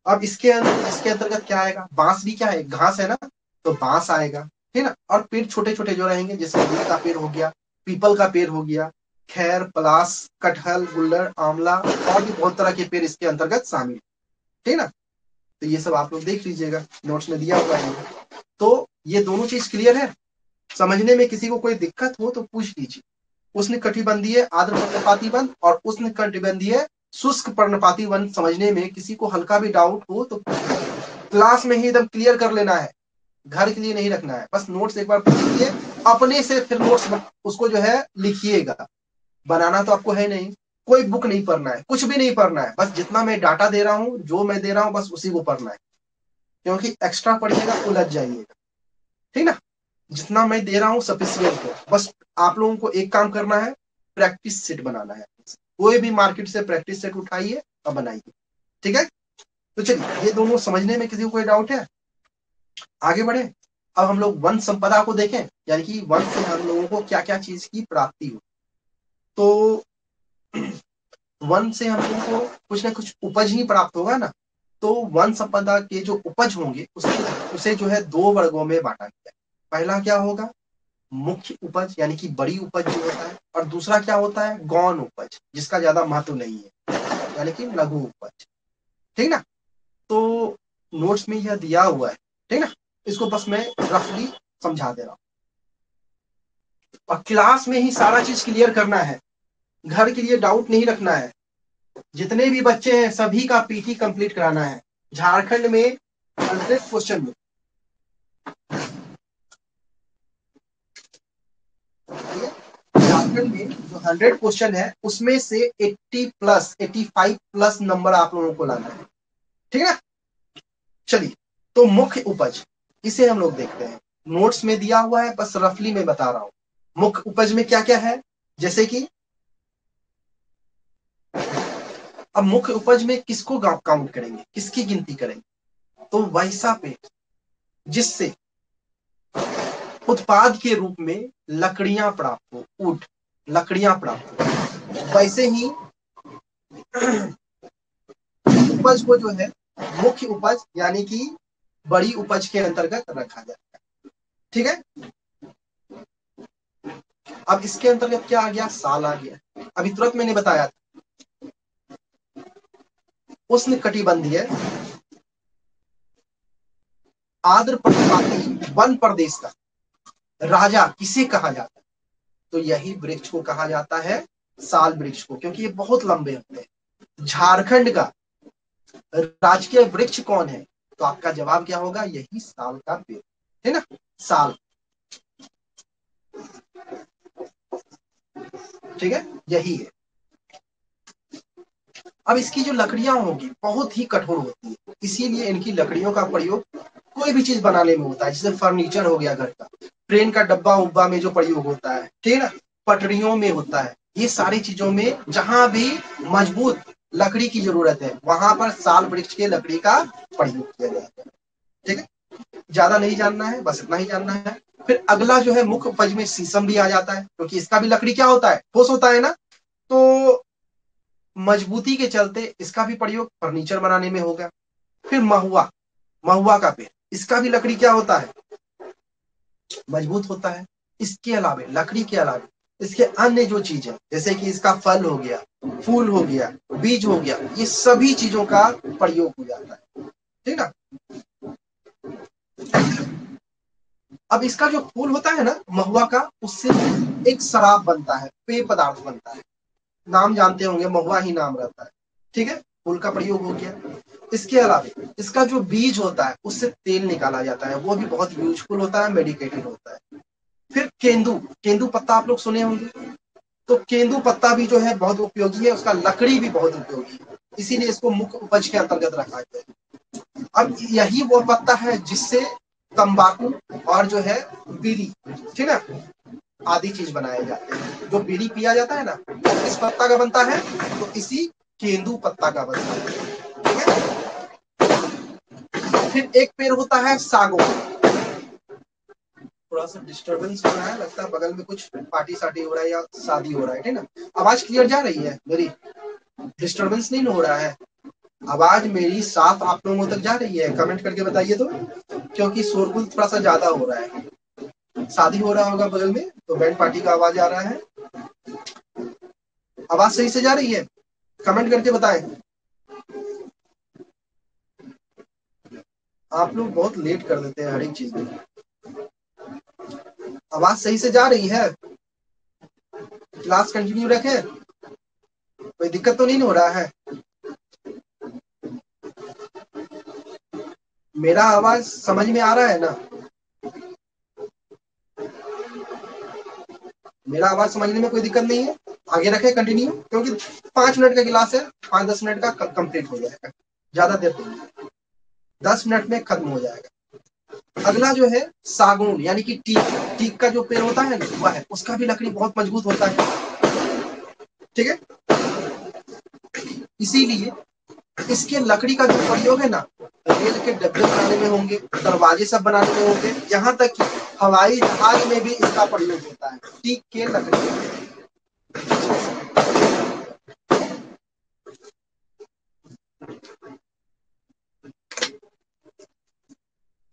अब इसके अंतर्गत क्या आएगा, बांस भी क्या है, घास है ना, तो बांस आएगा, ठीक ना। और पेड़ छोटे छोटे जो रहेंगे, जैसे नीम का पेड़ हो गया, पीपल का पेड़ हो गया, खैर, पलास, कटहल, गुल्लर, आंवला और भी बहुत तरह के पेड़ इसके अंतर्गत शामिल, ठीक ना। तो ये सब आप लोग देख लीजिएगा, नोट्स में दिया हुआ है। तो ये दोनों चीज क्लियर है, समझने में किसी को कोई दिक्कत हो तो पूछ लीजिए। उष्णकटिबंधीय आर्द्र पर्णपाती वन और उष्णकटिबंधीय शुष्क पर्णपाती वन समझने में किसी को हल्का भी डाउट हो तो क्लास में ही एकदम क्लियर कर लेना है, घर के लिए नहीं रखना है। बस नोट्स एक बार पढ़िए, अपने से फिर नोट्स उसको जो है लिखिएगा, बनाना तो आपको है नहीं, कोई बुक नहीं पढ़ना है, कुछ भी नहीं पढ़ना है, बस जितना मैं डाटा दे रहा हूँ, जो मैं दे रहा हूँ, बस उसी को पढ़ना है, क्योंकि एक्स्ट्रा पढ़िएगा उलझ जाइएगा, ठीक ना। जितना मैं दे रहा हूँ सफिशियंट है, बस आप लोगों को एक काम करना है, प्रैक्टिस सेट बनाना है। कोई भी मार्केट से प्रैक्टिस सेट उठाइए और बनाइए, ठीक है। तो चलिए, ये दोनों समझने में किसी को कोई डाउट है, आगे बढ़े। अब हम लोग वन संपदा को देखें, यानी कि वन से हम लोगों को क्या क्या चीज की प्राप्ति हो। तो वन से हम लोगों को कुछ ना कुछ उपज ही प्राप्त होगा ना। तो वन संपदा के जो उपज होंगे उसे जो है 2 वर्गों में बांटा गया है। पहला क्या होगा, मुख्य उपज यानी कि बड़ी उपज जो होता है, और दूसरा क्या होता है, गौण उपज, जिसका ज्यादा महत्व नहीं है, यानी कि लघु उपज, ठीक ना। तो नोट्स में यह दिया हुआ है, ठीक ना, इसको बस मैं रफली समझा दे रहा हूँ, और क्लास में ही सारा चीज क्लियर करना है, घर के लिए डाउट नहीं रखना है। जितने भी बच्चे हैं सभी का पीटी कंप्लीट कराना है, झारखंड में 100 क्वेश्चन में, ठीक है। झारखंड में जो 100 क्वेश्चन है उसमें से 80 प्लस 85 प्लस नंबर आप लोगों को लाना है, ठीक है ना। चलिए, तो मुख्य उपज इसे हम लोग देखते हैं। नोट्स में दिया हुआ है, बस रफली में बता रहा हूं। मुख्य उपज में क्या क्या है, जैसे कि अब मुख्य उपज में किसको काउंट करेंगे, किसकी गिनती करेंगे, तो वैसा पेड़ जिससे उत्पाद के रूप में लकड़ियां प्राप्त हो, ऊट लकड़ियां प्राप्त हो, वैसे ही उपज को जो है मुख्य उपज यानी कि बड़ी उपज के अंतर्गत रखा जाता है, ठीक है। अब इसके अंतर्गत क्या आ गया, साल आ गया। अभी तुरंत मैंने बताया था उष्ण कटिबंधीय आर्द्र पर्वतीय वन प्रदेश का राजा किसे कहा जाता है, तो यही वृक्ष को कहा जाता है साल वृक्ष को, क्योंकि ये बहुत लंबे होते हैं। झारखंड का राजकीय वृक्ष कौन है, तो आपका जवाब क्या होगा, यही साल का पेड़ है ना, साल, ठीक है, यही है। अब इसकी जो लकड़ियां होगी बहुत ही कठोर होती है, इसीलिए इनकी लकड़ियों का प्रयोग कोई भी चीज बनाने में होता है, जैसे फर्नीचर हो गया घर का, ट्रेन का डब्बा उब्बा में जो प्रयोग होता है, ठीक है ना, पटरियों में होता है, ये सारी चीजों में जहां भी मजबूत लकड़ी की जरूरत है वहां पर साल वृक्ष के लकड़ी का प्रयोग किया जाता है, ठीक है। ज्यादा नहीं जानना है, बस इतना ही जानना है। फिर अगला जो है मुख्य उपज में शीशम भी आ जाता है, क्योंकि इसका भी लकड़ी क्या होता है, ठोस होता है ना, तो मजबूती के चलते इसका भी प्रयोग फर्नीचर बनाने में होगा। फिर महुआ, महुआ का पेड़, इसका भी लकड़ी क्या होता है, मजबूत होता है। इसके अलावे लकड़ी के अलावे इसके अन्य जो चीज है, जैसे कि इसका फल हो गया, फूल हो गया, बीज हो गया, ये सभी चीजों का प्रयोग हो जाता है, ठीक ना। अब इसका जो फूल होता है ना महुआ का, उससे एक शराब बनता है, पेय पदार्थ बनता है, नाम जानते होंगे, महुआ ही नाम रहता है, ठीक है, फूल का प्रयोग हो गया। इसके अलावा इसका जो बीज होता है उससे तेल निकाला जाता है, वो भी बहुत यूजफुल होता है, मेडिकेटेड होता है। फिर केंदू, केंदू पत्ता आप लोग सुने होंगे, तो केंदू पत्ता भी जो है बहुत उपयोगी है, उसका लकड़ी भी बहुत उपयोगी है, इसीलिए इसको मुख्य उपज के अंतर्गत रखा गया है। अब यही वो पत्ता है जिससे तंबाकू और जो है बीड़ी, ठीक है, आदि चीज बनाए जाते हैं। जो बीड़ी पिया जाता है ना वो किस पत्ता का बनता है, तो इसी केंदू पत्ता का बनता है, ठीक है। फिर एक पेड़ होता है सागौन, थोड़ा सा डिस्टरबेंस हो रहा है, लगता है बगल में कुछ पार्टी सार्टी हो रहा है या शादी हो रहा है, ठीक ना। आवाज क्लियर जा रही है मेरी, डिस्टरबेंस नहीं हो रहा है, आवाज मेरी साफ आप लोगों तक जा रही है, कमेंट करके बताइए तो, क्योंकि शोरगुल थोड़ा सा ज्यादा हो रहा है, शादी हो रहा होगा बगल में तो बैंड पार्टी का आवाज आ रहा है। आवाज सही से जा रही है, कमेंट करके बताएं। आप लोग बहुत लेट कर देते हैं हर एक चीज में। आवाज सही से जा रही है, क्लास कंटिन्यू रखें, कोई दिक्कत तो नहीं हो रहा है, मेरा आवाज समझ में आ रहा है ना, मेरा आवाज समझने में कोई दिक्कत नहीं है, आगे रखें कंटिन्यू, क्योंकि 5 मिनट का क्लास है, 5-10 मिनट का कंप्लीट हो जाएगा, ज्यादा देर नहीं, 10 मिनट में खत्म हो जाएगा। अगला जो है सागौन यानी कि टीक, टीक का जो पेड़ होता है ना वह है, उसका भी लकड़ी बहुत मजबूत होता है, ठीक है। इसीलिए इसके लकड़ी का जो प्रयोग है ना, रेल के डब्बे बनाने में होंगे, दरवाजे सब बनाने में होंगे, यहाँ तक कि हवाई जहाज में भी इसका प्रयोग होता है, टीक के लकड़ी।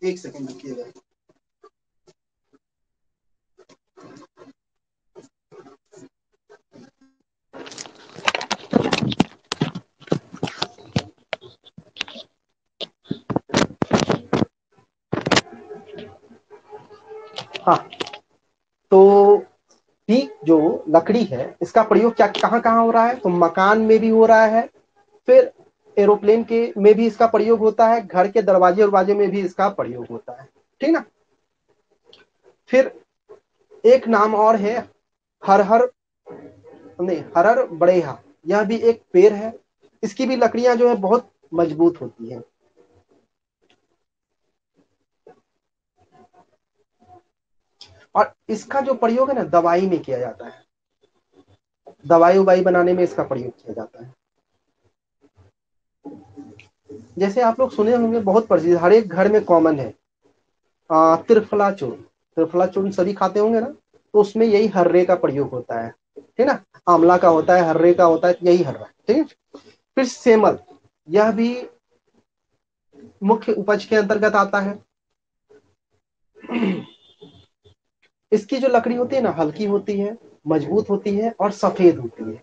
एक सेकंड रुकिएगा। हाँ, तो टीक जो लकड़ी है इसका प्रयोग क्या कहाँ कहाँ हो रहा है, तो मकान में भी हो रहा है, फिर एरोप्लेन के में भी इसका प्रयोग होता है, घर के दरवाजे उरवाजे में भी इसका प्रयोग होता है, ठीक ना। फिर एक नाम और है हर हर नहीं, हरर बड़ेहा, यह भी एक पेड़ है। इसकी भी लकड़ियां जो है बहुत मजबूत होती है। और इसका जो प्रयोग है ना, दवाई में किया जाता है। दवाई उवाई बनाने में इसका प्रयोग किया जाता है। जैसे आप लोग सुने होंगे, बहुत प्रसिद्ध, हर एक घर में कॉमन है, त्रिफला चूर्ण। त्रिफला चूर्ण सभी खाते होंगे ना, तो उसमें यही हर्रे का प्रयोग होता है, ठीक ना। आंवला का होता है, हर्रे का होता है, यही हर्रा, ठीक है। फिर सेमल, यह भी मुख्य उपज के अंतर्गत आता है। इसकी जो लकड़ी होती है ना, हल्की होती है, मजबूत होती है और सफेद होती है।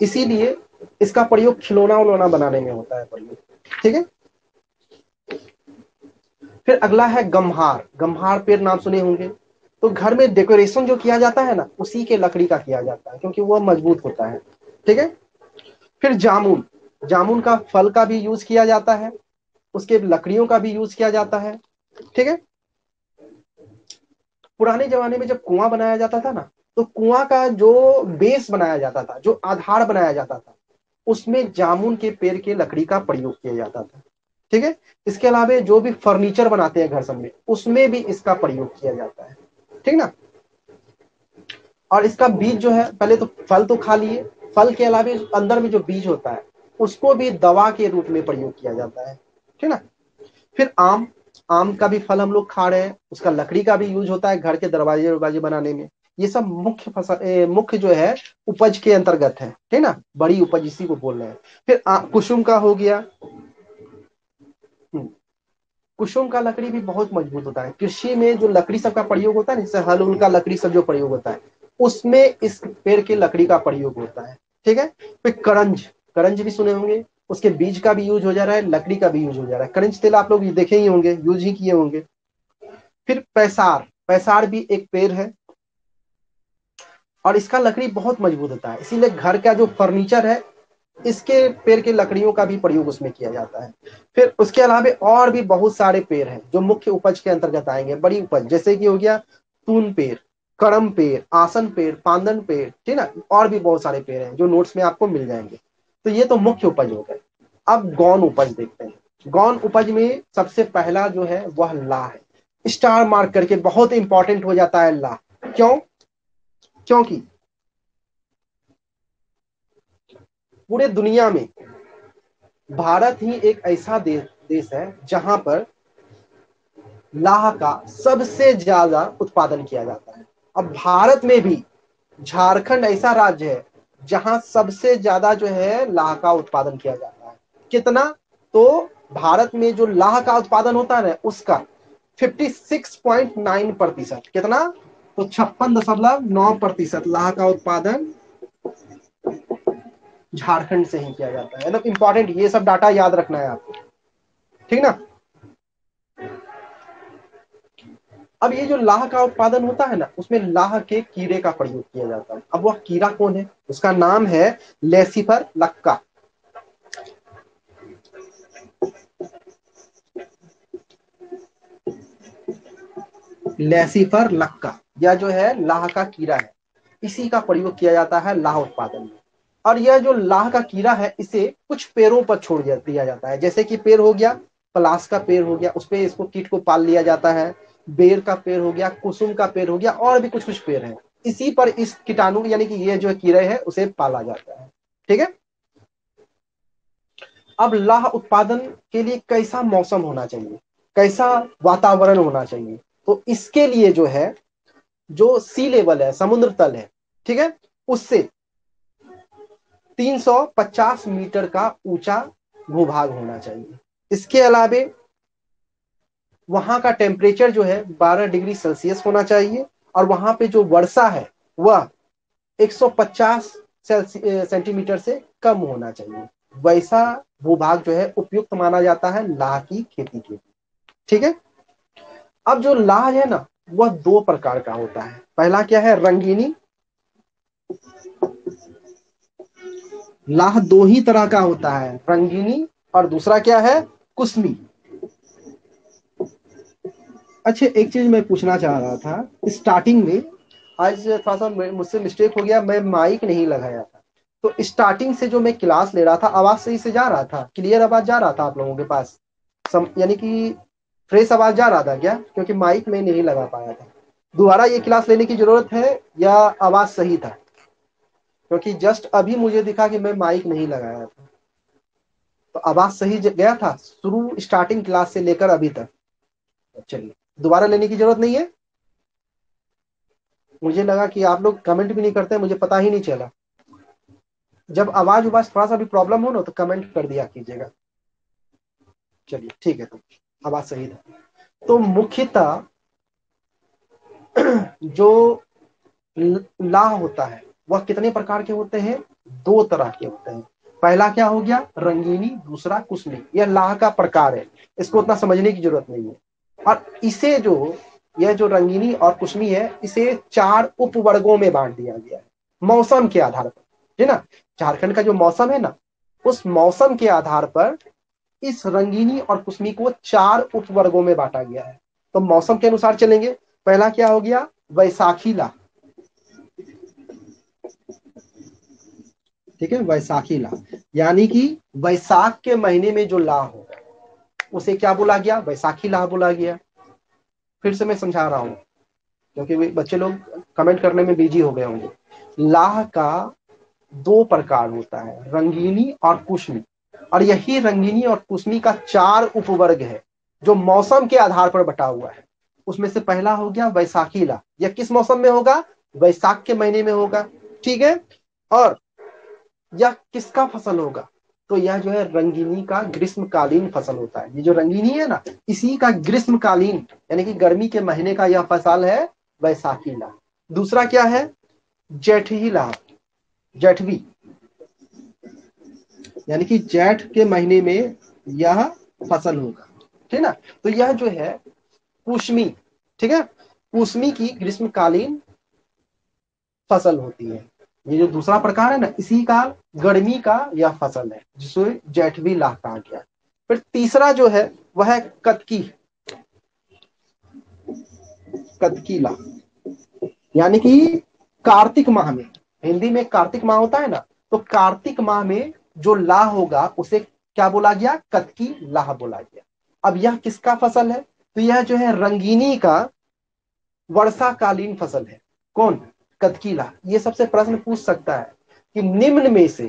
इसीलिए इसका प्रयोग खिलौना उलौना बनाने में होता है प्रयोग, ठीक है। फिर अगला है गम्हार। गम्हार पेड़ नाम सुने होंगे। तो घर में डेकोरेशन जो किया जाता है ना, उसी के लकड़ी का किया जाता है, क्योंकि वह मजबूत होता है, ठीक है। फिर जामुन। जामुन का फल का भी यूज किया जाता है, उसके लकड़ियों का भी यूज किया जाता है, ठीक है। पुराने जमाने में जब कुआं बनाया जाता था ना, तो कुआं का जो बेस बनाया जाता था, जो आधार बनाया जाता था, उसमें जामुन के पेड़ के लकड़ी का प्रयोग किया जाता था, ठीक है। इसके अलावा जो भी फर्नीचर बनाते हैं घर सब में, उसमें भी इसका प्रयोग किया जाता है, ठीक ना। और इसका बीज जो है, पहले तो फल तो खा लिए, फल के अलावा अंदर में जो बीज होता है, उसको भी दवा के रूप में प्रयोग किया जाता है, ठीक ना। फिर आम। आम का भी फल हम लोग खा रहे हैं, उसका लकड़ी का भी यूज होता है घर के दरवाजे वरवाजे बनाने में। ये सब मुख्य फसल, मुख्य जो है उपज के अंतर्गत है, ठीक ना, बड़ी उपज इसी को बोल रहे हैं। फिर कुसुम का हो गया। हम्म, कुसुम का लकड़ी भी बहुत मजबूत होता है। कृषि में जो लकड़ी सब का प्रयोग होता है ना, जैसे हल उल का लकड़ी सब जो प्रयोग होता है, उसमें इस पेड़ के लकड़ी का प्रयोग होता है, ठीक है। फिर करंज। करंज भी सुने होंगे, उसके बीज का भी यूज हो जा रहा है, लकड़ी का भी यूज हो जा रहा है। करंज तेल आप लोग देखे ही होंगे, यूज ही किए होंगे। फिर पैसार। पैसार भी एक पेड़ है, और इसका लकड़ी बहुत मजबूत होता है, इसीलिए घर का जो फर्नीचर है, इसके पेड़ के लकड़ियों का भी प्रयोग उसमें किया जाता है। फिर उसके अलावा और भी बहुत सारे पेड़ हैं जो मुख्य उपज के अंतर्गत आएंगे, बड़ी उपज, जैसे कि हो गया तून पेड़, करम पेड़, आसन पेड़, पांदन पेड़, ठीक ना। और भी बहुत सारे पेड़ हैं जो नोट्स में आपको मिल जाएंगे। तो ये तो मुख्य उपज हो गए। अब गौन उपज देखते हैं। गौन उपज में सबसे पहला जो है वह लाह है। स्टार मार्क करके, बहुत इंपॉर्टेंट हो जाता है लाह। क्यों? क्योंकि पूरे दुनिया में भारत ही एक ऐसा देश है जहां पर लाह का सबसे ज्यादा उत्पादन किया जाता है। अब भारत में भी झारखंड ऐसा राज्य है जहां सबसे ज्यादा जो है लाह का उत्पादन किया जाता है। कितना? तो भारत में जो लाह का उत्पादन होता है ना, उसका 56.9%। कितना? तो 56.9% लाह का उत्पादन झारखंड से ही किया जाता है। मतलब इंपॉर्टेंट, ये सब डाटा याद रखना है आपको, ठीक ना। अब ये जो लाह का उत्पादन होता है ना, उसमें लाह के कीड़े का प्रयोग किया जाता है। अब वह कीड़ा कौन है? उसका नाम है लेसिफर लक्का। लेसिफर लक्का, यह जो है लाह का कीड़ा है, इसी का प्रयोग किया जाता है लाह उत्पादन में। और यह जो लाह का कीड़ा है, इसे कुछ पेड़ों पर छोड़ दिया जाता है। जैसे कि पेड़ हो गया, पलास का पेड़ हो गया, उस पे इसको कीट को पाल लिया जाता है। बेर का पेड़ हो गया, कुसुम का पेड़ हो गया, और भी कुछ कुछ पेड़ हैं। इसी पर इस कीटाणु यानी कि ये जो कीड़े है उसे पाला जाता है, ठीक है। अब लाह उत्पादन के लिए कैसा मौसम होना चाहिए, कैसा वातावरण होना चाहिए? तो इसके लिए जो है, जो सी लेवल है, समुद्र तल है, ठीक है, उससे 350 मीटर का ऊंचा भूभाग होना चाहिए। इसके अलावे वहां का टेम्परेचर जो है 12 डिग्री सेल्सियस होना चाहिए। और वहां पे जो वर्षा है वह 150 सेंटीमीटर से कम होना चाहिए। वैसा भूभाग जो है उपयुक्त माना जाता है लाह की खेती के लिए, ठीक है। अब जो लाह है ना, वह दो प्रकार का होता है। पहला क्या है? रंगीनी। लाह दो ही तरह का होता है, रंगीनी और दूसरा क्या है? कुसमी। अच्छा, एक चीज मैं पूछना चाह रहा था स्टार्टिंग में, आज थोड़ा सा मुझसे मिस्टेक हो गया, मैं माइक नहीं लगाया था। तो स्टार्टिंग से जो मैं क्लास ले रहा था, आवाज सही से जा रहा था, क्लियर आवाज जा रहा था आप लोगों के पास? यानी कि फ्रेश आवाज जा रहा था क्या? क्योंकि माइक में नहीं लगा पाया था। दोबारा ये क्लास लेने की जरूरत है या आवाज सही था? क्योंकि जस्ट अभी मुझे दिखा कि मैं माइक नहीं लगाया था। तो आवाज सही गया था शुरू स्टार्टिंग क्लास से लेकर अभी तक? चलिए, दोबारा लेने की जरूरत नहीं है। मुझे लगा कि आप लोग कमेंट भी नहीं करते, मुझे पता ही नहीं चला। जब आवाज उवाज थोड़ा सा भी प्रॉब्लम हो ना तो कमेंट कर दिया कीजिएगा। चलिए ठीक है, तो आवाज सही था। तो मुख्यतः जो लाह होता है वह कितने प्रकार के होते हैं? दो तरह के होते हैं। पहला क्या हो गया? रंगीनी, दूसरा कुसमी। यह लाह का प्रकार है, इसको उतना समझने की जरूरत नहीं है। और इसे जो यह जो रंगीनी और कुसमी है, इसे 4 उपवर्गों में बांट दिया गया है मौसम के आधार पर, है ना। झारखंड का जो मौसम है ना, उस मौसम के आधार पर इस रंगीनी और कुसमी को 4 उपवर्गों में बांटा गया है। तो मौसम के अनुसार चलेंगे। पहला क्या हो गया? वैशाखी ला। ठीक है, वैशाखी ला यानी कि वैशाख के महीने में जो ला हो उसे क्या बोला गया? वैशाखी ला बोला गया। फिर से मैं समझा रहा हूं क्योंकि बच्चे लोग कमेंट करने में बिजी हो गए होंगे। लाह का 2 प्रकार होता है, रंगीनी और कुशमी। और यही रंगीनी और कुशमी का 4 उपवर्ग है जो मौसम के आधार पर बटा हुआ है। उसमें से पहला हो गया वैशाखी ला। यह किस मौसम में होगा? वैशाख के महीने में होगा। ठीक है। और यह किसका फसल होगा? तो यह जो है रंगीनी का ग्रीष्मकालीन फसल होता है। ये जो रंगीनी है ना, इसी का ग्रीष्मकालीन यानी कि गर्मी के महीने का यह फसल है वैशाखी ला। दूसरा क्या है? जेठही ला, जेठवी, यानी कि जेठ के महीने में यह फसल होगा। ठीक है ना। तो यह जो है कुशमी, ठीक है, कुशमी की ग्रीष्मकालीन फसल होती है। ये जो दूसरा प्रकार है ना, इसी का गर्मी का यह फसल है जिसे जेठवी लाह कहा गया। फिर तीसरा जो है वह है कतकी, कतकी लाह, यानी कि कार्तिक माह में, हिंदी में कार्तिक माह होता है ना, तो कार्तिक माह में जो लाह होगा उसे क्या बोला गया? कतकी लाह बोला गया। अब यह किसका फसल है? तो यह जो है रंगीनी का वर्षाकालीन फसल है। कौन? कतकीला। ये सबसे प्रश्न पूछ सकता है कि निम्न में से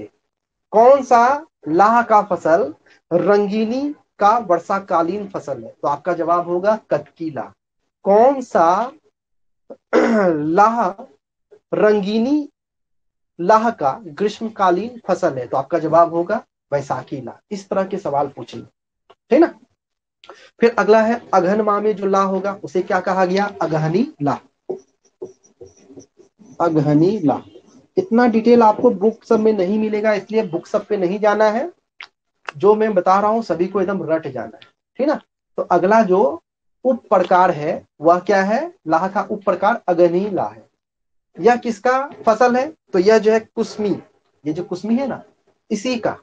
कौन सा लाह का फसल रंगीनी का वर्षाकालीन फसल है? तो आपका जवाब होगा कतकीला। कौन सा लाह रंगीनी लाह का ग्रीष्मकालीन फसल है? तो आपका जवाब होगा वैशाखी लाह। इस तरह के सवाल पूछेंगे, है ना। फिर अगला है अगहन माह में जो लाह होगा उसे क्या कहा गया? अगहनी लाह, अगहनी लाह। इतना डिटेल आपको बुक सब में नहीं मिलेगा, इसलिए बुक सब पे नहीं जाना है। जो मैं बता रहा हूं सभी को एकदम रट जाना है, ठीक ना। तो अगला जो उप प्रकार है वह क्या है? लाह का उप प्रकार अगहनी लाह है। यह किसका फसल है? तो यह जो है कुसमी, ये जो कुसमी है ना, इसी का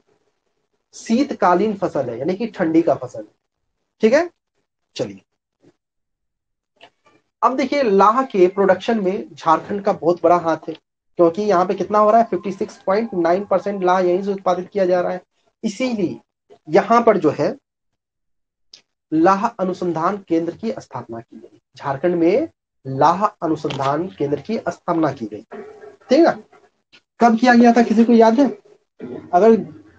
शीतकालीन फसल है, यानी कि ठंडी का फसल है। ठीक है। चलिए, अब देखिए लाह के प्रोडक्शन में झारखंड का बहुत बड़ा हाथ है, क्योंकि यहाँ पे कितना हो रहा है? 56.9% लाह यहीं से उत्पादित किया जा रहा है। इसीलिए यहाँ पर जो है लाह अनुसंधान केंद्र की स्थापना की गई। झारखंड में लाह अनुसंधान केंद्र की स्थापना की गई, ठीक है ना। कब किया गया था, किसी को याद है? अगर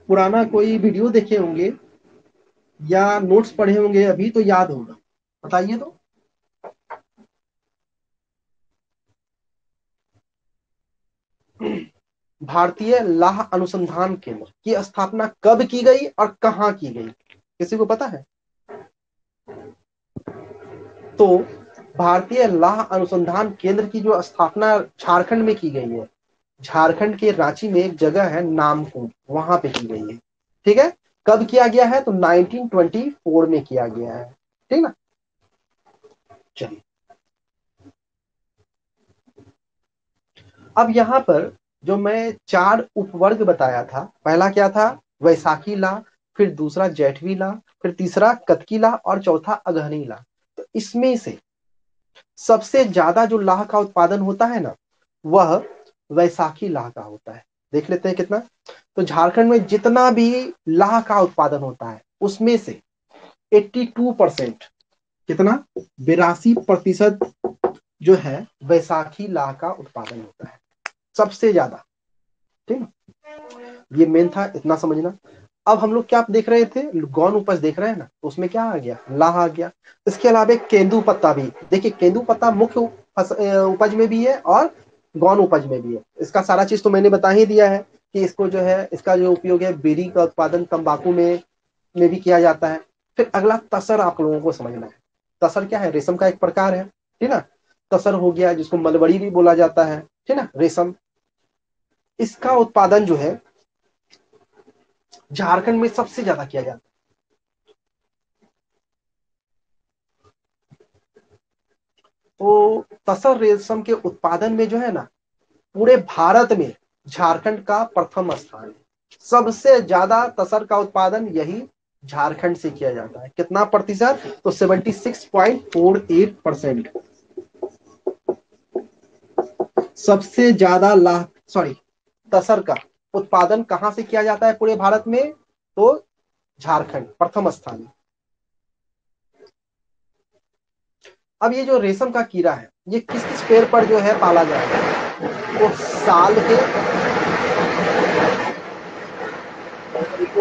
पुराना कोई वीडियो देखे होंगे या नोट्स पढ़े होंगे अभी तो याद होगा, बताइए तो। भारतीय लाह अनुसंधान केंद्र की स्थापना कब की गई और कहां की गई, किसी को पता है? तो भारतीय लाह अनुसंधान केंद्र की जो स्थापना झारखंड में की गई है, झारखंड के रांची में एक जगह है नामकुम, वहां पे की गई है। ठीक है। कब किया गया है? तो 1924 में किया गया है, ठीक ना। चलिए, अब यहाँ पर जो मैं 4 उपवर्ग बताया था, पहला क्या था? वैशाखी ला, फिर दूसरा जेठवी ला, फिर तीसरा कतकी ला और चौथा अगहनी ला। तो इसमें से सबसे ज्यादा जो लाह का उत्पादन होता है ना, वह वैशाखी लाह का होता है। देख लेते हैं कितना। तो झारखंड में जितना भी लाह का उत्पादन होता है उसमें से 82%, कितना, 82% जो है वैशाखी लाह का उत्पादन होता है, सबसे ज्यादा। ठीक है, ये मेन था, इतना समझना। अब हम लोग क्या देख रहे थे, गौन उपज देख रहे हैं ना, तो उसमें क्या आ गया, लाह आ गया। इसके अलावा एक केंदू पत्ता भी, देखिए केंदू पत्ता मुख्य उपज में भी है और गौन उपज में भी है। इसका सारा चीज तो मैंने बता ही दिया है कि इसको जो है, इसका जो उपयोग है बीड़ी का उत्पादन, तंबाकू में भी किया जाता है। फिर अगला तसर आप लोगों को समझना है। तसर क्या है, रेशम का एक प्रकार है, ठीक ना। तसर हो गया, जिसको मलबरी भी बोला जाता है, ठीक ना, रेशम। इसका उत्पादन जो है झारखंड में सबसे ज्यादा किया जाता है। तो तसर रेशम के उत्पादन में जो है ना, पूरे भारत में झारखंड का प्रथम स्थान है। सबसे ज्यादा तसर का उत्पादन यही झारखंड से किया जाता है। कितना प्रतिशत, तो 76.48%। सबसे ज्यादा लाह, सॉरी, तसर का उत्पादन कहां से किया जाता है पूरे भारत में, तो झारखंड प्रथम स्थान है। अब ये जो रेशम का कीड़ा है, ये किस किस पेड़ पर जो है पाला जाएगा, वो साल के,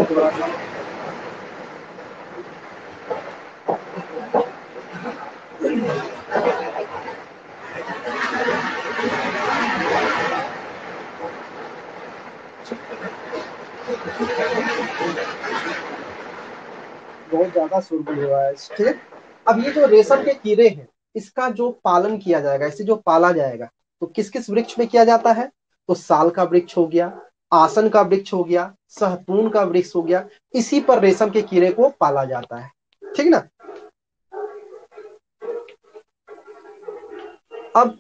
थोड़ा सा बहुत ज्यादा शोरगुल हो रहा है, ठीक है। अब ये जो रेशम के कीड़े हैं, इसका जो पालन किया जाएगा, इसे जो पाला जाएगा, तो किस किस वृक्ष में किया जाता है, तो साल का वृक्ष हो गया, आसन का वृक्ष हो गया, सहतून का वृक्ष हो गया। इसी पर रेशम के कीड़े को पाला जाता है, ठीक ना। अब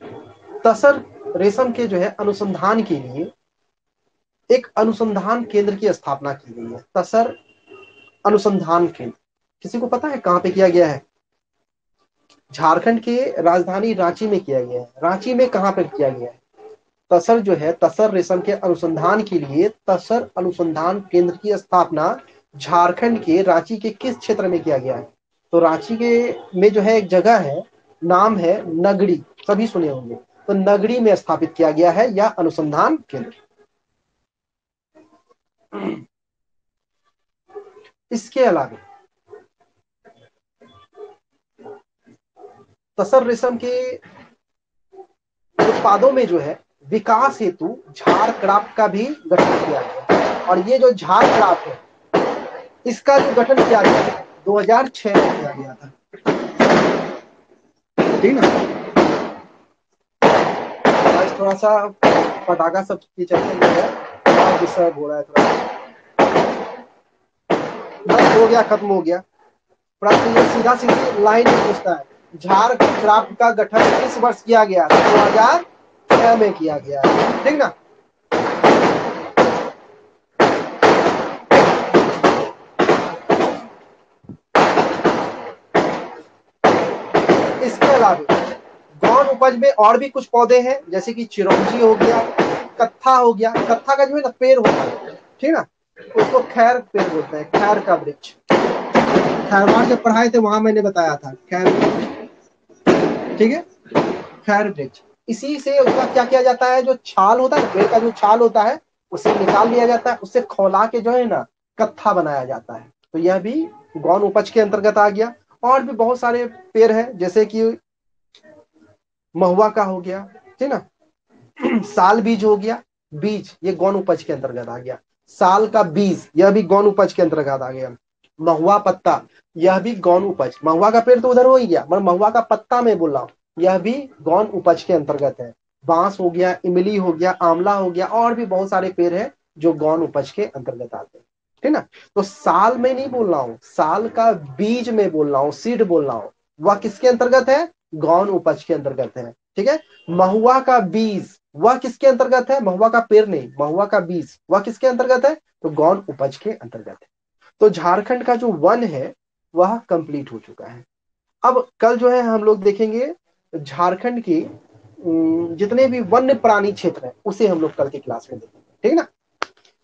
तसर रेशम के जो है अनुसंधान के लिए एक अनुसंधान केंद्र की स्थापना की गई है। तसर अनुसंधान केंद्र, किसी को पता है कहां पे किया गया है, झारखंड के राजधानी रांची में किया गया है। रांची में कहां पर किया गया है, तसर जो है, तसर रेशम के अनुसंधान के लिए तसर अनुसंधान केंद्र की स्थापना झारखंड के रांची के किस क्षेत्र में किया गया है, तो रांची के में जो है एक जगह है, नाम है नगड़ी, सभी सुने होंगे। तो नगड़ी में स्थापित किया गया है यह अनुसंधान केंद्र। इसके अलावा तसर रेशम के उत्पादों में जो है विकास हेतु झार क्राफ्ट का भी गठन किया गया। और ये जो झार क्राफ्ट है, इसका जो गठन किया गया 2006 में किया गया था, ठीक ना। आज थोड़ा सा पटाखा सब के चलते जो है डिस्टर्ब हो रहा है थोड़ा। बस हो गया, खत्म हो गया। प्रश्न ये सीधा सीधी लाइन में पूछता है, झार क्राफ्ट का गठन किस वर्ष किया गया, 2006 में किया गया है, ठीक ना। इसके अलावा गौन उपज में और भी कुछ पौधे हैं, जैसे कि चिरौंजी हो गया, कत्था हो गया। कत्था का जो है ना पेड़ होता है, ठीक ना, उसको खैर पेड़ बोलते हैं, खैर का वृक्ष। खैरवाड़ जब पढ़ाए थे वहां मैंने बताया था खैर वृक्ष, ठीक है, खैर वृक्ष। इसी से उसका क्या किया जाता है, जो छाल होता है, पेड़ का जो छाल होता है, उसे निकाल लिया जाता है, उससे खौला के जो है ना कत्था बनाया जाता है। तो यह भी गौन उपज के अंतर्गत आ गया। और भी बहुत सारे पेड़ हैं, जैसे कि महुआ का हो गया, ठीक ना, साल बीज हो गया, बीज ये गौन उपज के अंतर्गत आ गया। साल का बीज यह भी गौन उपज के अंतर्गत आ गया। महुआ पत्ता यह भी गौन उपज, महुआ का पेड़ तो उधर हो ही गया, मगर महुआ का पत्ता मैं बोल रहा हूं, यह भी गौन उपज के अंतर्गत है। बांस हो गया, इमली हो गया, आंवला हो गया, और भी बहुत सारे पेड़ हैं जो गौन उपज के अंतर्गत आते हैं, ठीक ना। तो साल में नहीं बोल रहा हूं, साल का बीज में बोल रहा हूं, सीड बोल रहा हूं, वह किसके अंतर्गत है, गौन उपज के अंतर्गत है, ठीक है। महुआ का बीज वह किसके अंतर्गत है, महुआ का पेड़ नहीं, महुआ का बीज वह किसके अंतर्गत है, तो गौन उपज के अंतर्गत है। तो झारखंड का जो वन है वह कंप्लीट हो चुका है। अब कल जो है हम लोग देखेंगे झारखंड के जितने भी वन्य प्राणी क्षेत्र है उसे हम लोग कल की क्लास में देखेंगे, ठीक ना।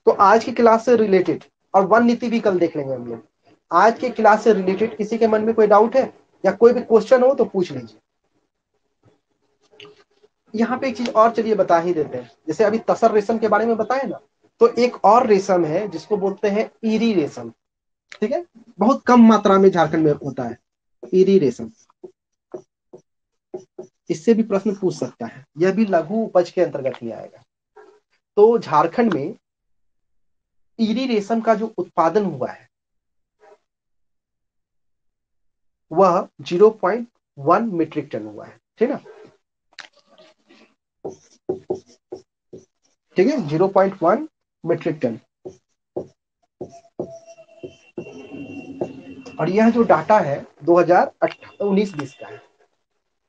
तो आज की क्लास से रिलेटेड और वन नीति भी कल देख लेंगे हम लोग। आज के क्लास से रिलेटेड किसी के मन में कोई डाउट है या कोई भी क्वेश्चन हो तो पूछ लीजिए। यहाँ पे एक चीज और चलिए बता ही देते हैं, जैसे अभी तसर रेशम के बारे में बताए ना, तो एक और रेशम है जिसको बोलते हैं ईरी रेशम, ठीक है। बहुत कम मात्रा में झारखंड में होता है ईरी रेशम। इससे भी प्रश्न पूछ सकता है, यह भी लघु उपज के अंतर्गत ही आएगा। तो झारखंड में ईरी रेशम का जो उत्पादन हुआ है वह 0.1 मीट्रिक टन हुआ है, ठीक है। ठीक है, 0.1 मीट्रिक टन। और यह जो डाटा है 2019-20 का है।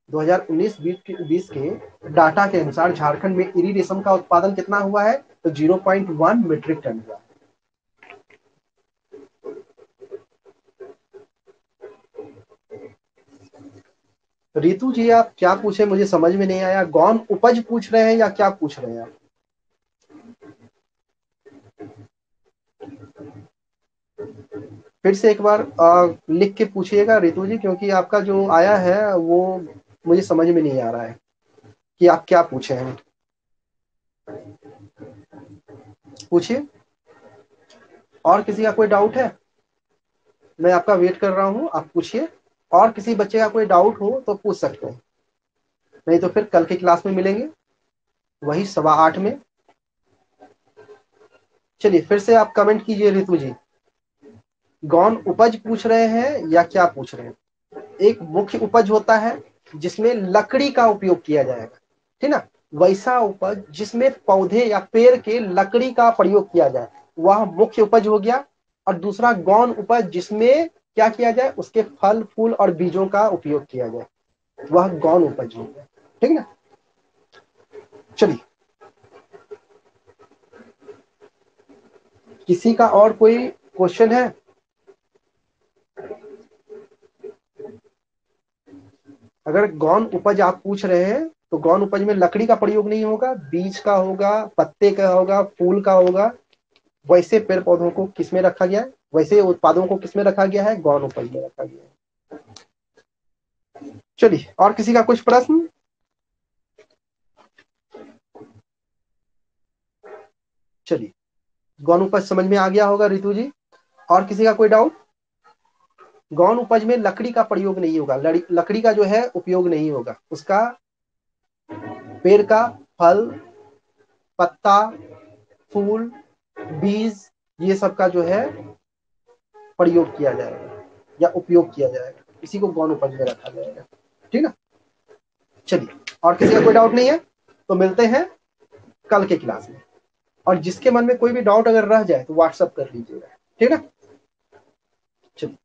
2019-20 के डाटा के अनुसार झारखंड में इरी रेशम का उत्पादन कितना हुआ है, तो 0.1 मीट्रिक टन हुआ। रितु जी आप क्या पूछे मुझे समझ में नहीं आया, गौन उपज पूछ रहे हैं या क्या पूछ रहे हैं आप? फिर से एक बार लिख के पूछिएगा रितु जी, क्योंकि आपका जो आया है वो मुझे समझ में नहीं आ रहा है कि आप क्या पूछे हैं। पूछिए, और किसी का कोई डाउट है? मैं आपका वेट कर रहा हूँ, आप पूछिए। और किसी बच्चे का कोई डाउट हो तो पूछ सकते हैं, नहीं तो फिर कल की क्लास में मिलेंगे वही 8:15 में। चलिए फिर से आप कमेंट कीजिए रितु जी, गौन उपज पूछ रहे हैं या क्या पूछ रहे हैं? एक मुख्य उपज होता है जिसमें लकड़ी का उपयोग किया जाएगा, ठीक ना। वैसा उपज जिसमें पौधे या पेड़ के लकड़ी का प्रयोग किया जाए वह मुख्य उपज हो गया। और दूसरा गौन उपज जिसमें क्या किया जाए, उसके फल फूल और बीजों का उपयोग किया जाए, वह गौन उपज हो गया, ठीक ना। चलिए, किसी का और कोई क्वेश्चन है? अगर गौन उपज आप पूछ रहे हैं तो गौन उपज में लकड़ी का प्रयोग नहीं होगा, बीज का होगा, पत्ते का होगा, फूल का होगा। वैसे पेड़ पौधों को किसमें रखा गया है, वैसे उत्पादों को किसमें रखा गया है, गौन उपज में रखा गया है। चलिए, और किसी का कुछ प्रश्न? चलिए, गौन उपज समझ में आ गया होगा रितु जी। और किसी का कोई डाउट? गौन उपज में लकड़ी का प्रयोग नहीं होगा, लकड़ी का जो है उपयोग नहीं होगा, उसका पेड़ का फल, पत्ता, फूल, बीज, ये सब का जो है प्रयोग किया जाएगा या उपयोग किया जाएगा, इसी को गौन उपज में रखा जाएगा, ठीक है। चलिए, और किसी का कोई डाउट नहीं है तो मिलते हैं कल के क्लास में। और जिसके मन में कोई भी डाउट अगर रह जाए तो व्हाट्सअप कर लीजिएगा, ठीक है। चलिए।